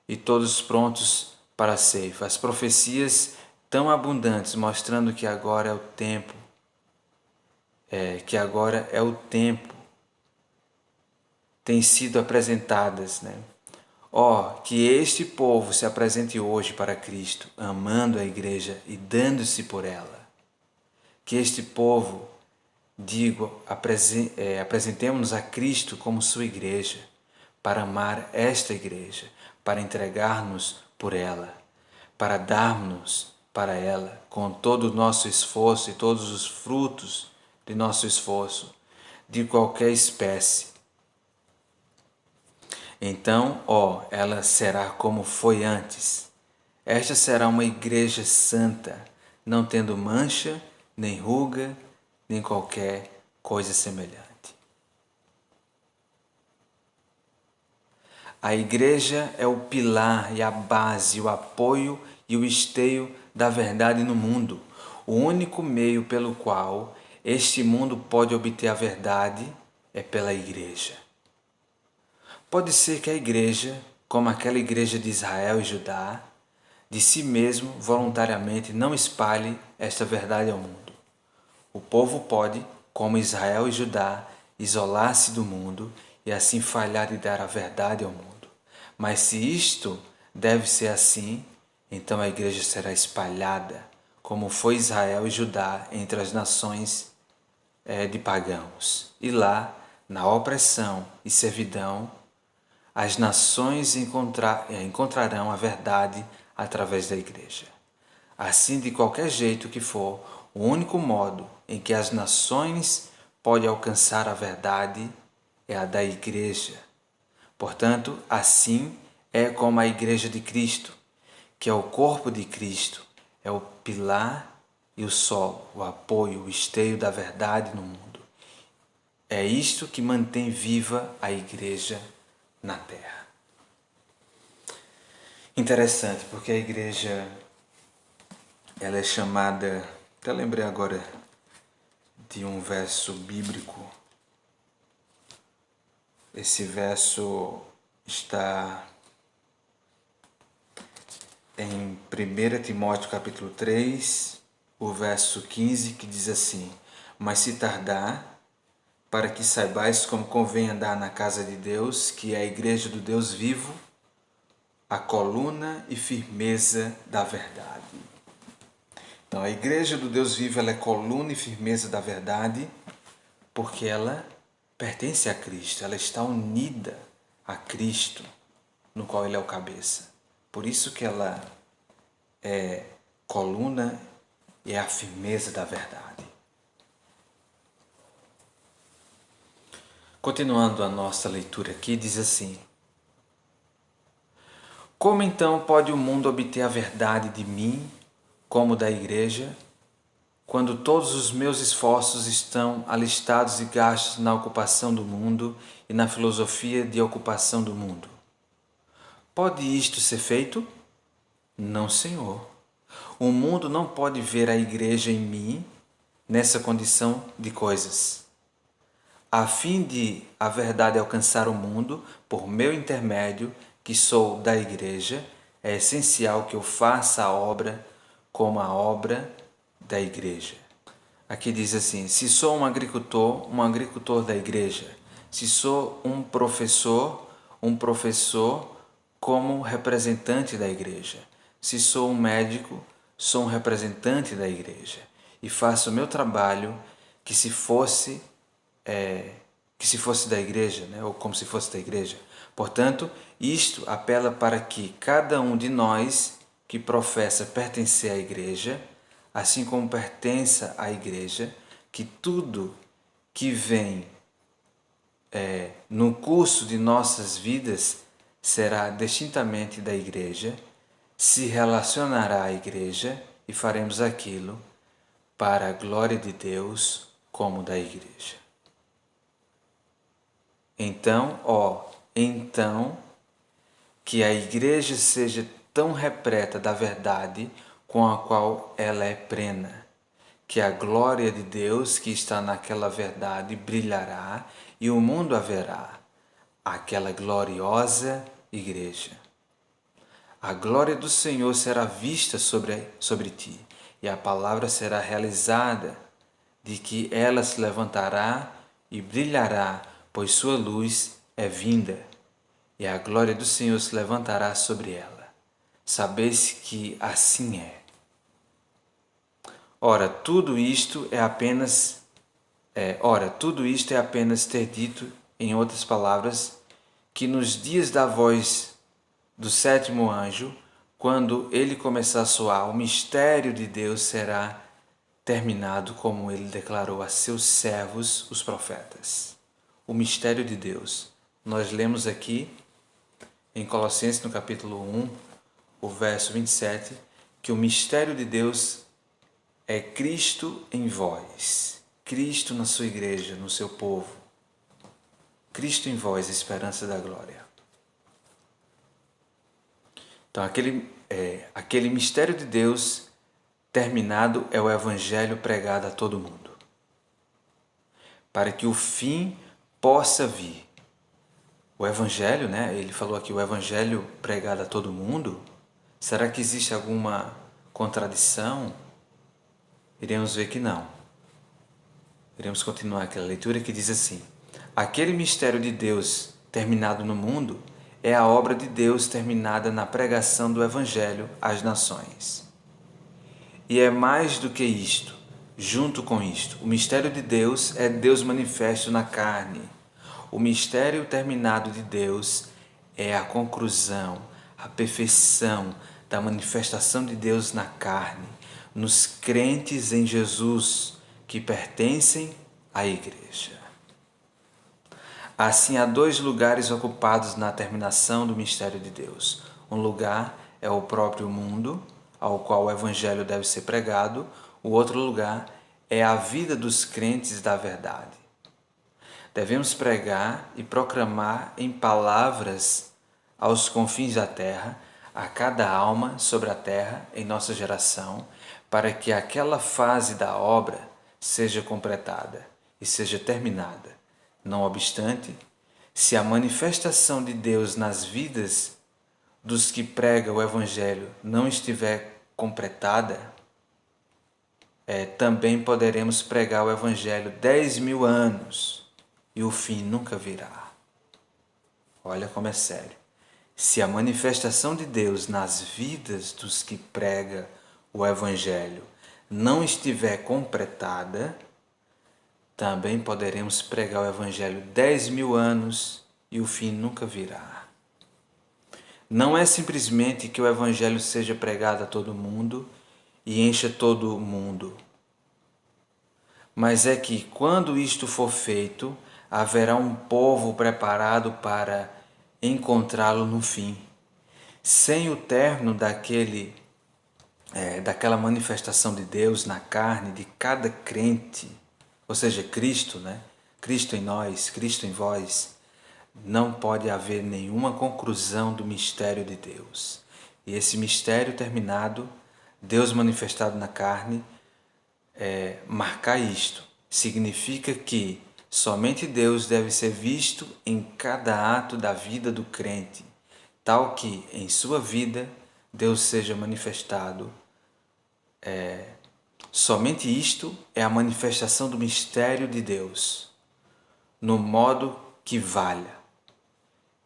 S1: e todos prontos para a ceifa. As profecias tão abundantes, mostrando que agora é o tempo, têm sido apresentadas, que este povo se apresente hoje para Cristo, amando a igreja e dando-se por ela. Que este povo, apresentemos-nos a Cristo como sua igreja, para amar esta igreja, para entregar-nos por ela, para darmos para ela com todo o nosso esforço e todos os frutos de nosso esforço, de qualquer espécie. Então, ela será como foi antes. Esta será uma igreja santa, não tendo mancha, nem ruga, nem qualquer coisa semelhante. A igreja é o pilar e a base, o apoio e o esteio da verdade no mundo. O único meio pelo qual este mundo pode obter a verdade é pela igreja. Pode ser que a igreja, como aquela igreja de Israel e Judá, de si mesmo voluntariamente não espalhe esta verdade ao mundo. O povo pode, como Israel e Judá, isolar-se do mundo e assim falhar de dar a verdade ao mundo. Mas se isto deve ser assim, então a igreja será espalhada, como foi Israel e Judá entre as nações de pagãos. E lá, na opressão e servidão, as nações encontrarão a verdade através da igreja. Assim, de qualquer jeito que for, o único modo em que as nações podem alcançar a verdade é a da igreja. Portanto, assim é como a igreja de Cristo, que é o corpo de Cristo, é o pilar e o solo, o apoio, o esteio da verdade no mundo. É isto que mantém viva a igreja na terra. Interessante, porque a igreja ela é chamada, até lembrei agora de um verso bíblico. Esse verso está em 1 Timóteo capítulo 3, o verso 15, que diz assim: mas se tardar, para que saibais como convém andar na casa de Deus, que é a igreja do Deus vivo, a coluna e firmeza da verdade. Então, a igreja do Deus vivo, ela é coluna e firmeza da verdade, porque ela pertence a Cristo, ela está unida a Cristo, no qual ele é o cabeça. Por isso que ela é coluna e é a firmeza da verdade. Continuando a nossa leitura aqui, diz assim: como então pode o mundo obter a verdade de mim, como da igreja, quando todos os meus esforços estão alistados e gastos na ocupação do mundo e na filosofia de ocupação do mundo? Pode isto ser feito? Não, Senhor. O mundo não pode ver a igreja em mim nessa condição de coisas. A fim de a verdade alcançar o mundo, por meu intermédio, que sou da igreja, é essencial que eu faça a obra como a obra da igreja. Aqui diz assim: se sou um agricultor da igreja. Se sou um professor como representante da igreja. Se sou um médico, sou um representante da igreja. E faço o meu trabalho que se fosse da igreja, né? Ou como se fosse da igreja. Portanto, isto apela para que cada um de nós que professa pertencer à igreja, assim como pertença à igreja, que tudo que vem no curso de nossas vidas será distintamente da igreja, se relacionará à igreja e faremos aquilo para a glória de Deus como da igreja. Então, que a igreja seja tão repleta da verdade com a qual ela é plena, que a glória de Deus que está naquela verdade brilhará e o mundo a verá, aquela gloriosa igreja. A glória do Senhor será vista sobre ti, e a palavra será realizada, de que ela se levantará e brilhará, pois sua luz é vinda, e a glória do Senhor se levantará sobre ela. Sabeis que assim é. Ora, tudo isto é apenas ter dito, em outras palavras, que nos dias da voz do sétimo anjo, quando ele começar a soar, o mistério de Deus será terminado, como ele declarou a seus servos, os profetas. O mistério de Deus. Nós lemos aqui em Colossenses, no capítulo 1, o verso 27, que o mistério de Deus é Cristo em vós, Cristo na sua igreja, no seu povo. Cristo em vós, a esperança da glória. Então, aquele mistério de Deus terminado é o evangelho pregado a todo mundo, para que o fim possa vir. O evangelho, né? Ele falou aqui, o evangelho pregado a todo mundo. Será que existe alguma contradição? Iremos ver que não. Iremos continuar aquela leitura que diz assim: aquele mistério de Deus terminado no mundo é a obra de Deus terminada na pregação do Evangelho às nações. E é mais do que isto, junto com isto. O mistério de Deus é Deus manifesto na carne. O mistério terminado de Deus é a conclusão, a perfeição da manifestação de Deus na carne, nos crentes em Jesus que pertencem à igreja. Assim, há dois lugares ocupados na terminação do mistério de Deus. Um lugar é o próprio mundo, ao qual o evangelho deve ser pregado. O outro lugar é a vida dos crentes da verdade. Devemos pregar e proclamar em palavras aos confins da terra, a cada alma sobre a terra em nossa geração, para que aquela fase da obra seja completada e seja terminada. Não obstante, se a manifestação de Deus nas vidas dos que pregam o Evangelho não estiver completada, também poderemos pregar o Evangelho 10.000 anos e o fim nunca virá. Olha como é sério. Se a manifestação de Deus nas vidas dos que pregam o Evangelho não estiver completada, também poderemos pregar o Evangelho 10.000 anos e o fim nunca virá. Não é simplesmente que o Evangelho seja pregado a todo mundo e encha todo mundo, mas é que quando isto for feito, haverá um povo preparado para encontrá-lo no fim. Sem o término daquela manifestação de Deus na carne de cada crente, ou seja, Cristo, né? Cristo em nós, Cristo em vós, não pode haver nenhuma conclusão do mistério de Deus. E esse mistério terminado, Deus manifestado na carne, marcar isto significa que somente Deus deve ser visto em cada ato da vida do crente, tal que em sua vida Deus seja manifestado. Somente isto é a manifestação do mistério de Deus, no modo que valha.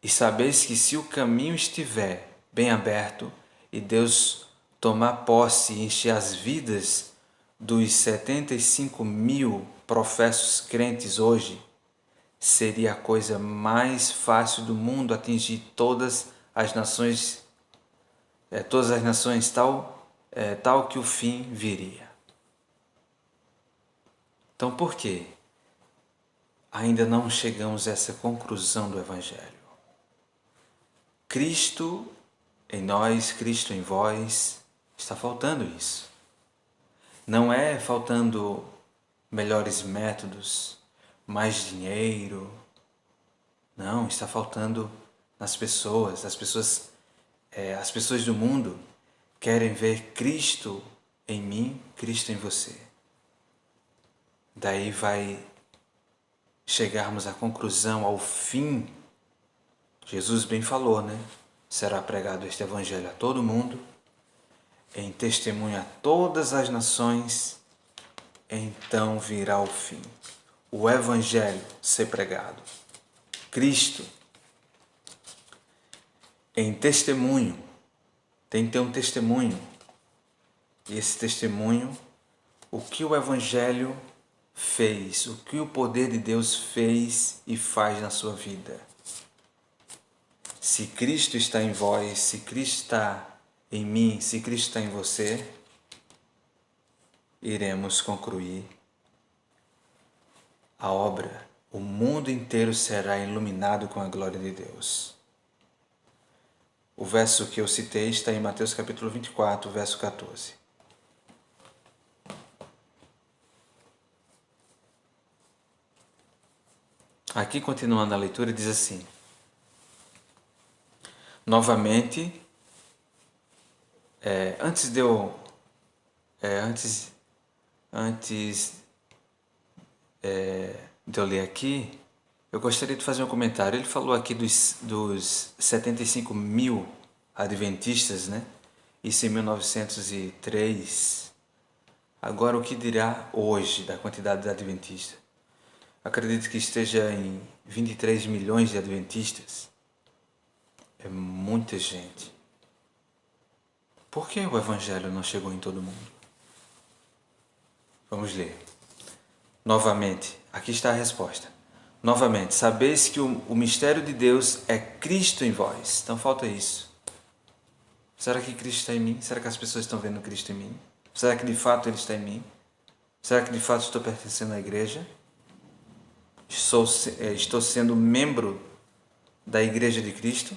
S1: E sabeis que se o caminho estiver bem aberto e Deus tomar posse e encher as vidas dos 75.000 professos crentes hoje, seria a coisa mais fácil do mundo atingir todas as nações tal que o fim viria. Então, por que ainda não chegamos a essa conclusão do Evangelho? Cristo em nós, Cristo em vós, está faltando isso. Não é faltando melhores métodos, mais dinheiro. Não, está faltando nas pessoas. As pessoas do mundo querem ver Cristo em mim, Cristo em você. Daí vai chegarmos à conclusão, ao fim. Jesus bem falou, né? Será pregado este Evangelho a todo mundo, em testemunho a todas as nações, então virá o fim. O Evangelho ser pregado. Cristo em testemunho. Tem que ter um testemunho. E esse testemunho, o que o Evangelho fez, o que o poder de Deus fez e faz na sua vida. Se Cristo está em vós, se Cristo está em mim, se Cristo está em você, iremos concluir a obra. O mundo inteiro será iluminado com a glória de Deus. O verso que eu citei está em Mateus capítulo 24, verso 14. Aqui, continuando a leitura, diz assim: novamente, antes de eu ler aqui, eu gostaria de fazer um comentário. Ele falou aqui dos 75.000 adventistas, né? Isso em 1903. Agora, o que dirá hoje da quantidade de adventistas? Acredito que esteja em 23 milhões de adventistas. É muita gente. Por que o Evangelho não chegou em todo mundo? Vamos ler. Novamente, aqui está a resposta. Novamente, sabeis que o mistério de Deus é Cristo em vós. Então falta isso. Será que Cristo está em mim? Será que as pessoas estão vendo Cristo em mim? Será que de fato Ele está em mim? Será que de fato estou pertencendo à igreja? Estou sendo membro da Igreja de Cristo?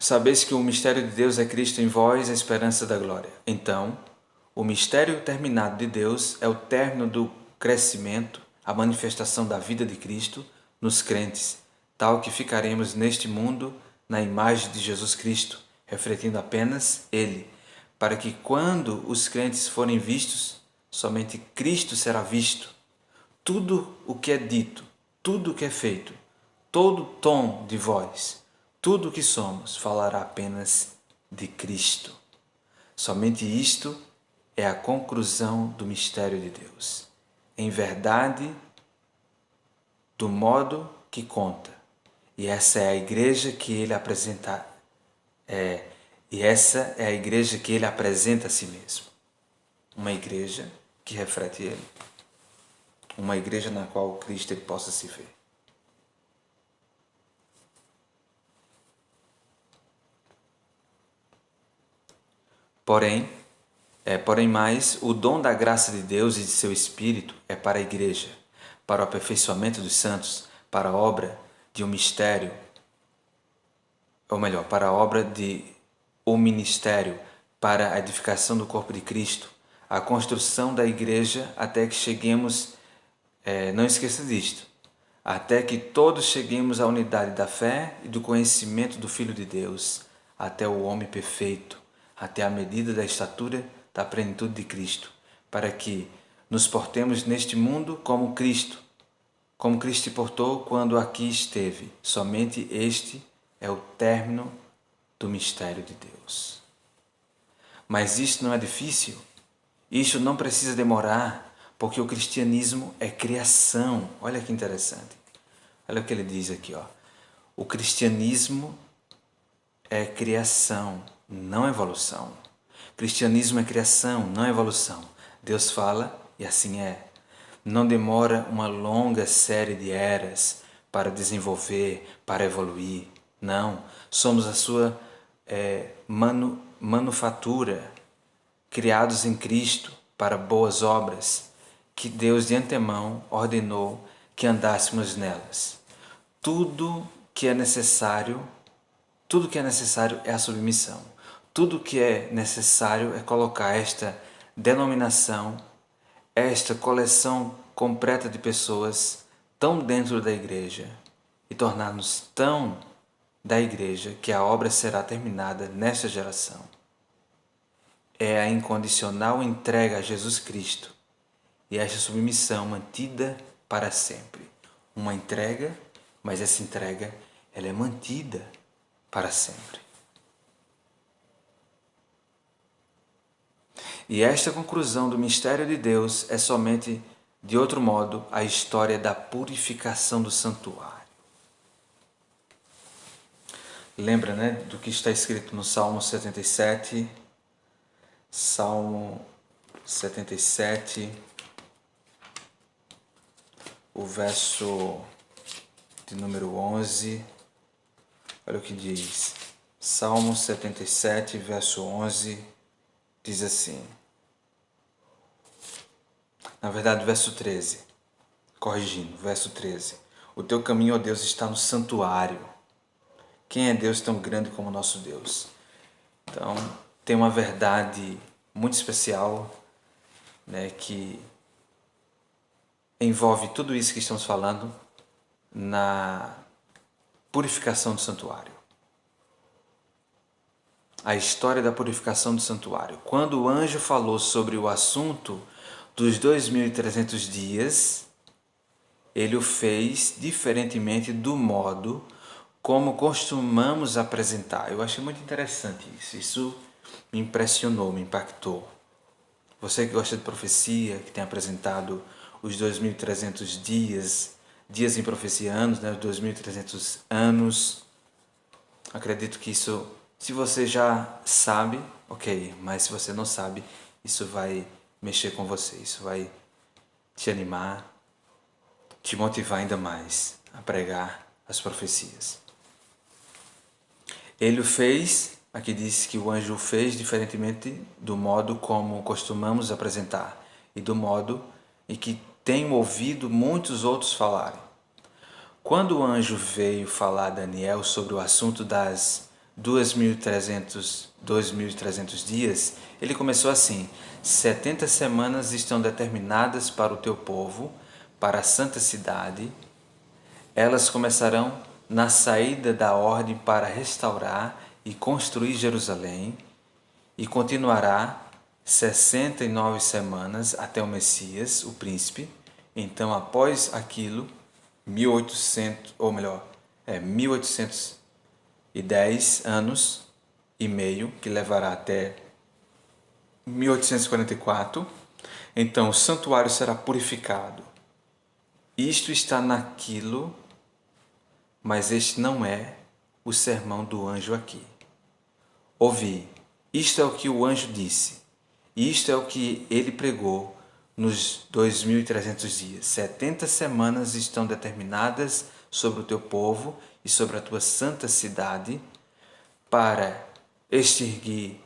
S1: Sabeis que o mistério de Deus é Cristo em vós, a esperança da glória. Então, o mistério terminado de Deus é o término do crescimento, a manifestação da vida de Cristo nos crentes, tal que ficaremos neste mundo na imagem de Jesus Cristo, refletindo apenas Ele, para que quando os crentes forem vistos, somente Cristo será visto. Tudo o que é dito, tudo o que é feito, todo tom de voz, tudo o que somos falará apenas de Cristo. Somente isto é a conclusão do mistério de Deus. Em verdade, do modo que conta. E essa é a igreja que ele apresenta. Essa é a igreja que ele apresenta a si mesmo. Uma igreja que reflete ele. Uma igreja na qual Cristo ele possa se ver. Porém mais, o dom da graça de Deus e de seu Espírito é para a igreja, para o aperfeiçoamento dos santos, para a obra de um mistério, ou melhor, para a obra de um ministério, para a edificação do corpo de Cristo, a construção da igreja até que cheguemos, não esqueça disto, até que todos cheguemos à unidade da fé e do conhecimento do Filho de Deus, até o homem perfeito, até a medida da estatura da plenitude de Cristo, para que nos portemos neste mundo como Cristo se portou quando aqui esteve. Somente este é o término do mistério de Deus. Mas isto não é difícil, isto não precisa demorar, porque o cristianismo é criação. Olha que interessante. Olha o que ele diz aqui, ó. O cristianismo é criação, não evolução. Cristianismo é criação, não evolução. Deus fala e assim é. Não demora uma longa série de eras para desenvolver, para evoluir. Não, somos a sua manufatura, criados em Cristo para boas obras, que Deus de antemão ordenou que andássemos nelas. Tudo que é necessário é a submissão. Tudo que é necessário é colocar esta denominação, esta coleção completa de pessoas tão dentro da igreja e tornar-nos tão da igreja que a obra será terminada nesta geração. É a incondicional entrega a Jesus Cristo e esta submissão mantida para sempre. Uma entrega, mas essa entrega ela é mantida para sempre. E esta conclusão do mistério de Deus é somente, de outro modo, a história da purificação do santuário. Lembra, né, do que está escrito no Salmo 77? Salmo 77, o verso de número 11. Olha o que diz. Salmo 77, verso 11, diz assim. Na verdade, verso 13. Corrigindo, verso 13. O teu caminho, ó Deus, está no santuário. Quem é Deus tão grande como o nosso Deus? Então, tem uma verdade muito especial, né, que envolve tudo isso que estamos falando na purificação do santuário. A história da purificação do santuário. Quando o anjo falou sobre o assunto dos 2.300 dias, ele o fez diferentemente do modo como costumamos apresentar. Eu achei muito interessante isso. Isso me impressionou, me impactou. Você que gosta de profecia, que tem apresentado os 2.300 dias em profecia, anos, né? 2.300 anos. Acredito que isso, se você já sabe, ok, mas se você não sabe, isso vai mexer com você, isso vai te animar, te motivar ainda mais a pregar as profecias. Ele o fez, aqui diz que o anjo o fez diferentemente do modo como costumamos apresentar e do modo em que tenho ouvido muitos outros falarem. Quando o anjo veio falar a Daniel sobre o assunto das 2.300 dias, ele começou assim: 70 semanas estão determinadas para o teu povo, para a santa cidade. Elas começarão na saída da ordem para restaurar e construir Jerusalém, e continuará 69 semanas até o Messias, o príncipe. Então, após aquilo, 1810 anos e meio, que levará até 1844, então o santuário será purificado. Isto está naquilo, mas este não é o sermão do anjo aqui. Ouvi, isto é o que o anjo disse, isto é o que ele pregou nos 2.300 dias. 70 semanas estão determinadas sobre o teu povo e sobre a tua santa cidade para extinguir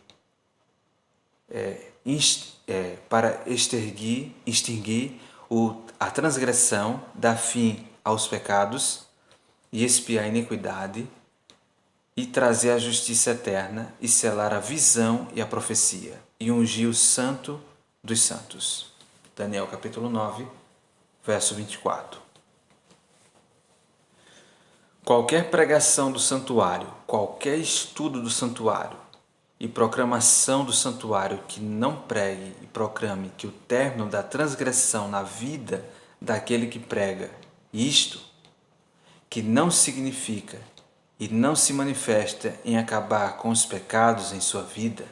S1: a transgressão, dar fim aos pecados e expiar a iniquidade, e trazer a justiça eterna, e selar a visão e a profecia, e ungir o santo dos santos. Daniel capítulo 9, verso 24. Qualquer pregação do santuário, qualquer estudo do santuário e proclamação do santuário que não pregue e proclame que o término da transgressão na vida daquele que prega isto, que não significa e não se manifesta em acabar com os pecados em sua vida,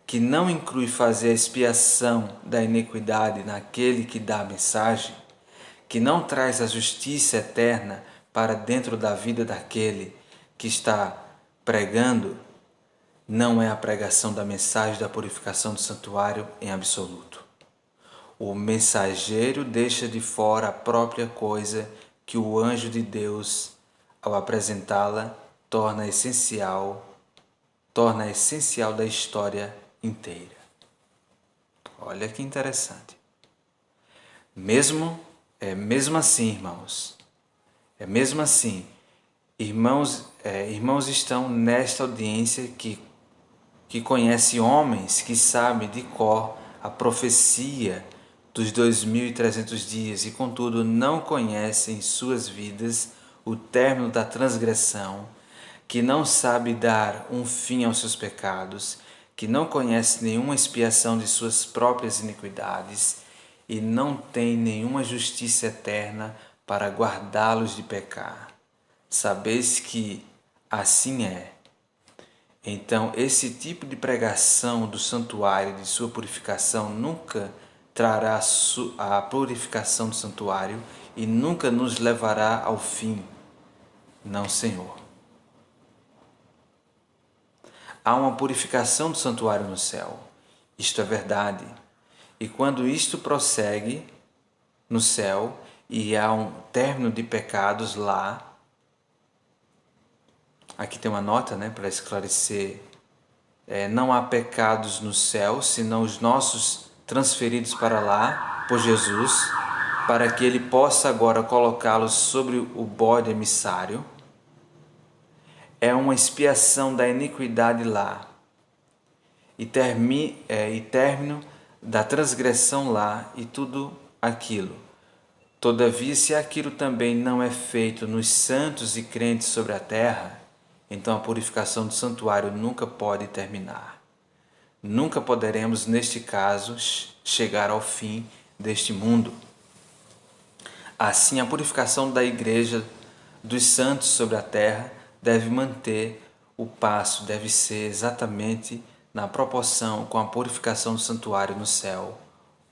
S1: que não inclui fazer a expiação da iniquidade naquele que dá a mensagem, que não traz a justiça eterna para dentro da vida daquele que está pregando, não é a pregação da mensagem da purificação do santuário em absoluto. O mensageiro deixa de fora a própria coisa que o anjo de Deus, ao apresentá-la, torna essencial da história inteira. Olha que interessante. Mesmo assim, irmãos estão nesta audiência que conhece homens que sabem de cor a profecia dos 2.300 dias e, contudo, não conhecem em suas vidas o término da transgressão, que não sabe dar um fim aos seus pecados, que não conhece nenhuma expiação de suas próprias iniquidades e não tem nenhuma justiça eterna para guardá-los de pecar. Sabeis que assim é. Então, esse tipo de pregação do santuário, de sua purificação, nunca trará a purificação do santuário e nunca nos levará ao fim. Não, Senhor. Há uma purificação do santuário no céu. Isto é verdade. E quando isto prossegue no céu e há um término de pecados lá, aqui tem uma nota, para esclarecer, não há pecados no céu, senão os nossos transferidos para lá por Jesus, para que Ele possa agora colocá-los sobre o bode emissário. É uma expiação da iniquidade lá, e término da transgressão lá, e tudo aquilo. Todavia, se aquilo também não é feito nos santos e crentes sobre a terra, então a purificação do santuário nunca pode terminar. Nunca poderemos, neste caso, chegar ao fim deste mundo. Assim, a purificação da igreja dos santos sobre a terra deve manter o passo, deve ser exatamente na proporção com a purificação do santuário no céu,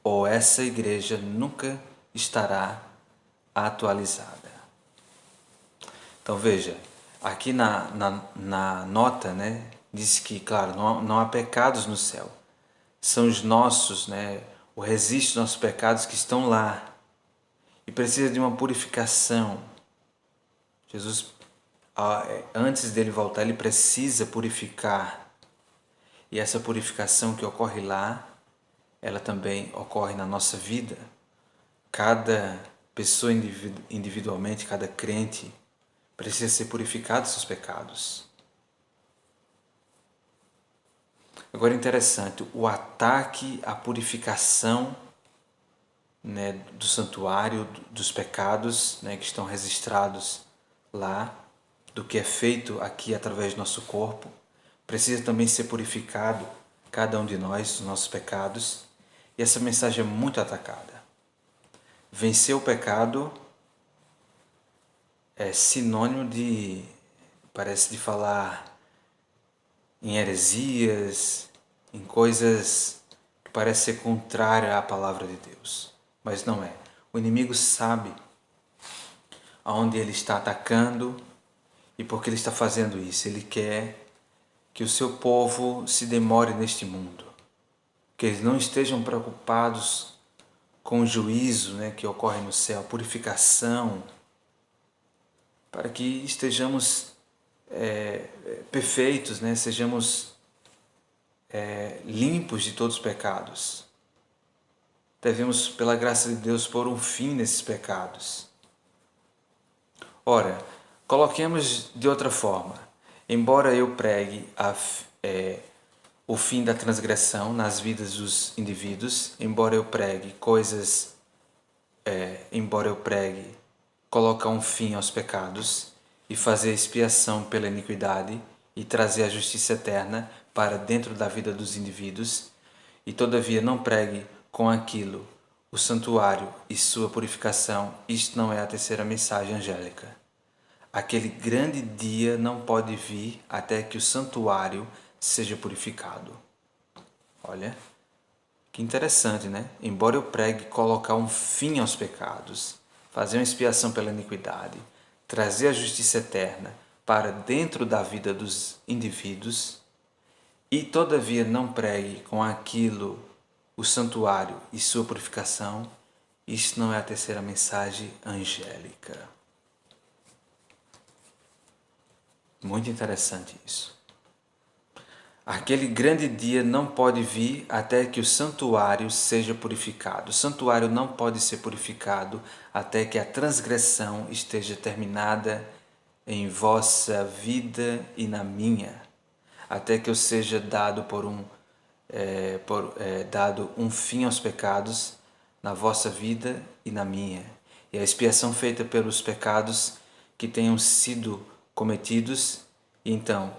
S1: ou essa igreja nunca estará atualizada. Então veja, aqui na nota, diz que, claro, não há pecados no céu. São os nossos, o resiste dos nossos pecados que estão lá. E precisa de uma purificação. Jesus, antes dele voltar, ele precisa purificar. E essa purificação que ocorre lá, ela também ocorre na nossa vida. Cada pessoa individualmente, cada crente, precisa ser purificado dos seus pecados. Agora interessante, o ataque à purificação, né, do santuário, dos pecados, né, que estão registrados lá, do que é feito aqui através do nosso corpo, precisa também ser purificado, cada um de nós, os nossos pecados. E essa mensagem é muito atacada. Vencer o pecado é sinônimo de, parece, de falar em heresias, em coisas que parecem ser contrárias à palavra de Deus. Mas não é. O inimigo sabe aonde ele está atacando e por que ele está fazendo isso. Ele quer que o seu povo se demore neste mundo, que eles não estejam preocupados com o juízo, né, que ocorre no céu, a purificação, para que estejamos perfeitos, né, sejamos limpos de todos os pecados. Devemos, pela graça de Deus, pôr um fim nesses pecados. Ora, coloquemos de outra forma. Embora eu pregue o fim da transgressão nas vidas dos indivíduos, embora eu pregue colocar um fim aos pecados e fazer expiação pela iniquidade e trazer a justiça eterna para dentro da vida dos indivíduos, e todavia não pregue com aquilo o santuário e sua purificação, isto não é a terceira mensagem angélica. Aquele grande dia não pode vir até que o santuário seja purificado. Olha, que interessante, né? Embora eu pregue colocar um fim aos pecados, fazer uma expiação pela iniquidade, trazer a justiça eterna para dentro da vida dos indivíduos, e todavia não pregue com aquilo o santuário e sua purificação, isto não é a terceira mensagem angélica. Muito interessante isso. Aquele grande dia não pode vir até que o santuário seja purificado. O santuário não pode ser purificado até que a transgressão esteja terminada em vossa vida e na minha, até que eu seja dado dado um fim aos pecados na vossa vida e na minha, e a expiação feita pelos pecados que tenham sido cometidos. Então,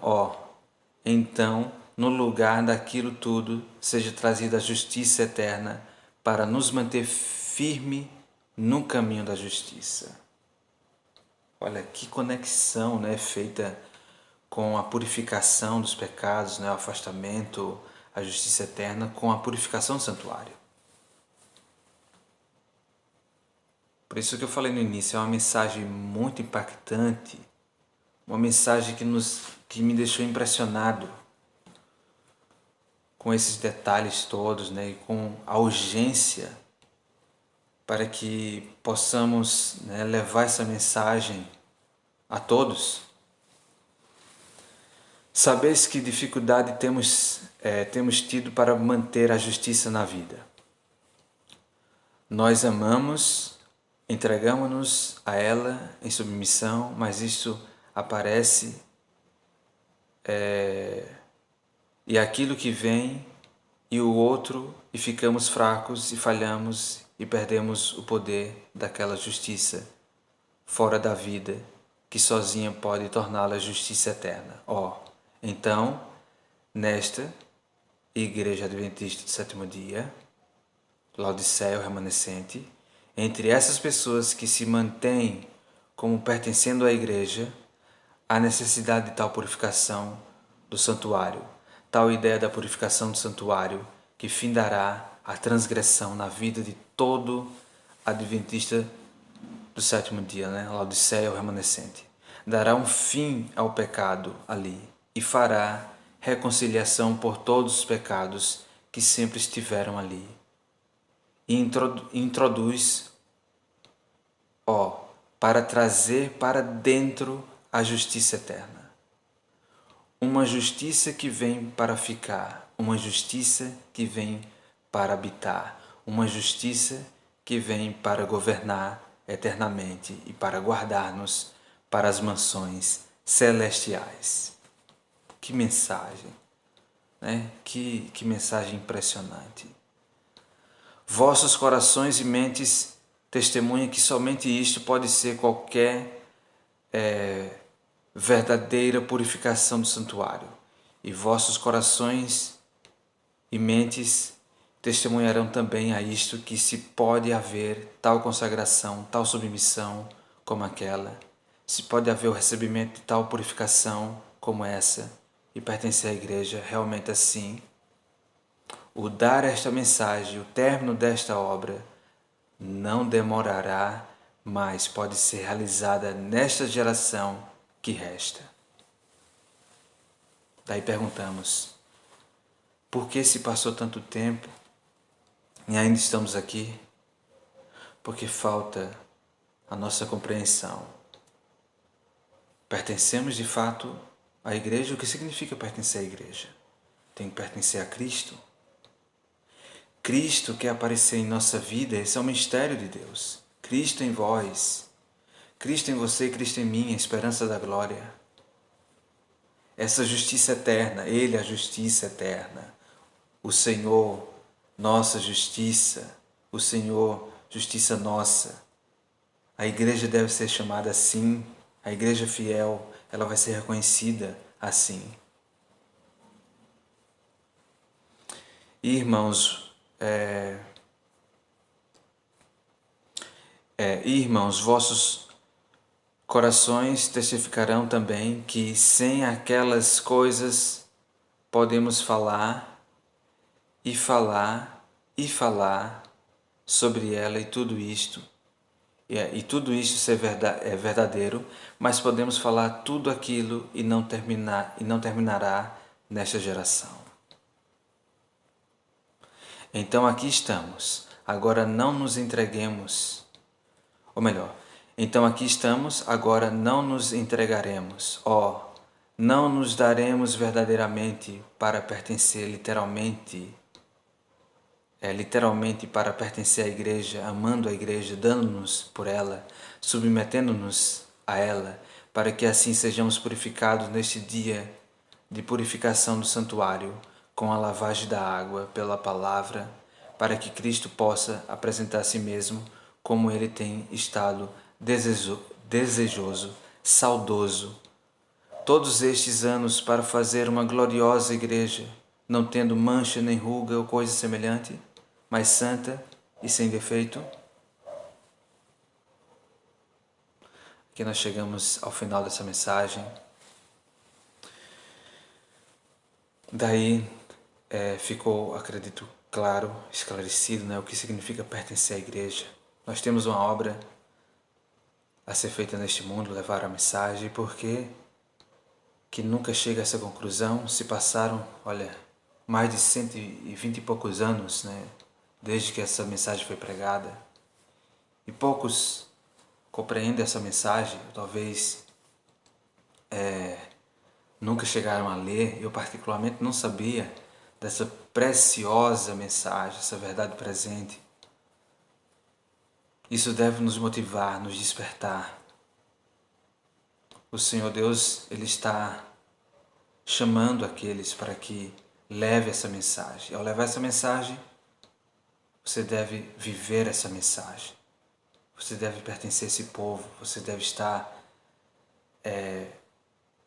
S1: no lugar daquilo tudo, seja trazida a justiça eterna para nos manter firme no caminho da justiça. Olha que conexão, né, feita com a purificação dos pecados, né, o afastamento, a justiça eterna, com a purificação do santuário. Por isso que eu falei no início, é uma mensagem muito impactante, uma mensagem que me deixou impressionado com esses detalhes todos, né, e com a urgência para que possamos, né, levar essa mensagem a todos. Sabeis que dificuldade temos tido para manter a justiça na vida. Nós amamos, entregamos-nos a ela em submissão, mas isso aparece e aquilo que vem e o outro, e ficamos fracos e falhamos e perdemos o poder daquela justiça fora da vida que sozinha pode torná-la justiça eterna. Então, nesta Igreja Adventista do Sétimo Dia, Laodiceia, o remanescente, entre essas pessoas que se mantêm como pertencendo à igreja, há necessidade de tal purificação do santuário, tal ideia da purificação do santuário que findará a transgressão na vida de todo adventista do sétimo dia, né? Laodiceia, o remanescente. Dará um fim ao pecado ali e fará reconciliação por todos os pecados que sempre estiveram ali. E introduz, para trazer para dentro a justiça eterna. Uma justiça que vem para ficar, uma justiça que vem para habitar, uma justiça que vem para governar eternamente e para guardar-nos para as mansões celestiais. Que mensagem! né? Que mensagem impressionante. Vossos corações e mentes testemunham que somente isto pode ser qualquer verdadeira purificação do santuário. E vossos corações e mentes testemunharão também a isto que se pode haver tal consagração, tal submissão como aquela, se pode haver o recebimento de tal purificação como essa e pertencer à igreja realmente assim. O dar esta mensagem, o término desta obra, não demorará, mas pode ser realizada nesta geração que resta. Daí perguntamos, por que se passou tanto tempo e ainda estamos aqui? Porque falta a nossa compreensão. Pertencemos de fato à igreja? O que significa pertencer à igreja? Tem que pertencer a Cristo. Cristo quer aparecer em nossa vida, esse é o mistério de Deus. Cristo em vós, Cristo em você, Cristo em mim, a esperança da glória. Essa justiça eterna, Ele é a justiça eterna. O Senhor, nossa justiça, o Senhor, justiça nossa. A igreja deve ser chamada assim, a igreja fiel, ela vai ser reconhecida assim. E, irmãos, irmãos, vossos corações testificarão também que sem aquelas coisas podemos falar e falar e falar sobre ela e tudo isto. E tudo isso é verdadeiro, mas podemos falar tudo aquilo e não terminará nesta geração. Então aqui estamos, agora não nos entreguemos, ou melhor, então aqui estamos, agora não nos entregaremos, não nos daremos verdadeiramente para pertencer literalmente para pertencer à igreja, amando a igreja, dando-nos por ela, submetendo-nos a ela, para que assim sejamos purificados neste dia de purificação do santuário, com a lavagem da água pela palavra, para que Cristo possa apresentar a si mesmo como Ele tem estado desejoso, saudoso, todos estes anos para fazer uma gloriosa igreja, não tendo mancha nem ruga ou coisa semelhante, mas santa e sem defeito. Aqui nós chegamos ao final dessa mensagem. Daí ficou, acredito, claro, esclarecido, o que significa pertencer à igreja. Nós temos uma obra a ser feita neste mundo, levar a mensagem, porque que nunca chega a essa conclusão. Se passaram, mais de 120 e poucos anos, desde que essa mensagem foi pregada, e poucos compreendem essa mensagem, talvez nunca chegaram a ler. Eu particularmente não sabia dessa preciosa mensagem, essa verdade presente. Isso deve nos motivar, nos despertar. O Senhor Deus, Ele está chamando aqueles para que leve essa mensagem. Ao levar essa mensagem, você deve viver essa mensagem. Você deve pertencer a esse povo. Você deve estar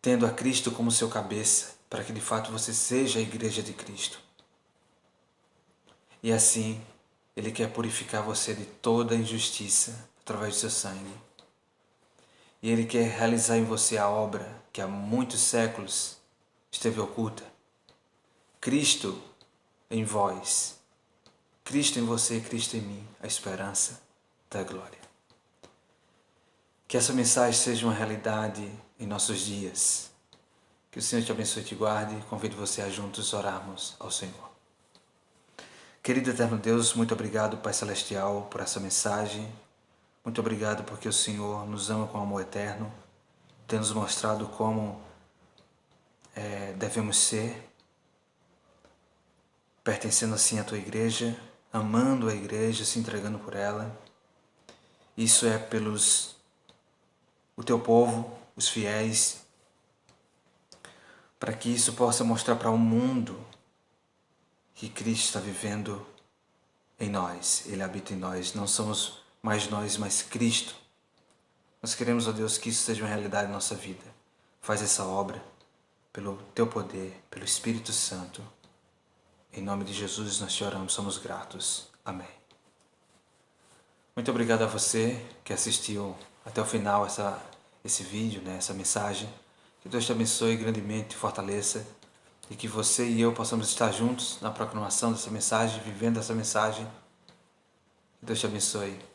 S1: tendo a Cristo como seu cabeça, para que de fato você seja a igreja de Cristo. E assim, Ele quer purificar você de toda injustiça através do seu sangue. E Ele quer realizar em você a obra que há muitos séculos esteve oculta. Cristo em vós, Cristo em você, Cristo em mim, a esperança da glória. Que essa mensagem seja uma realidade em nossos dias. Que o Senhor te abençoe e te guarde. Convido você a juntos orarmos ao Senhor. Querido eterno Deus, muito obrigado, Pai Celestial, por essa mensagem. Muito obrigado porque o Senhor nos ama com amor eterno. Tem nos mostrado como devemos ser, pertencendo assim à Tua igreja, amando a igreja, se entregando por ela. Isso é o Teu povo, os fiéis, para que isso possa mostrar para o mundo que Cristo está vivendo em nós, Ele habita em nós. Não somos mais nós, mas Cristo. Nós queremos, ó Deus, que isso seja uma realidade na nossa vida. Faz essa obra pelo Teu poder, pelo Espírito Santo. Em nome de Jesus nós te oramos, somos gratos. Amém. Muito obrigado a você que assistiu até o final esse vídeo, essa mensagem. Que Deus te abençoe grandemente, fortaleça. E que você e eu possamos estar juntos na proclamação dessa mensagem, vivendo essa mensagem. Que Deus te abençoe.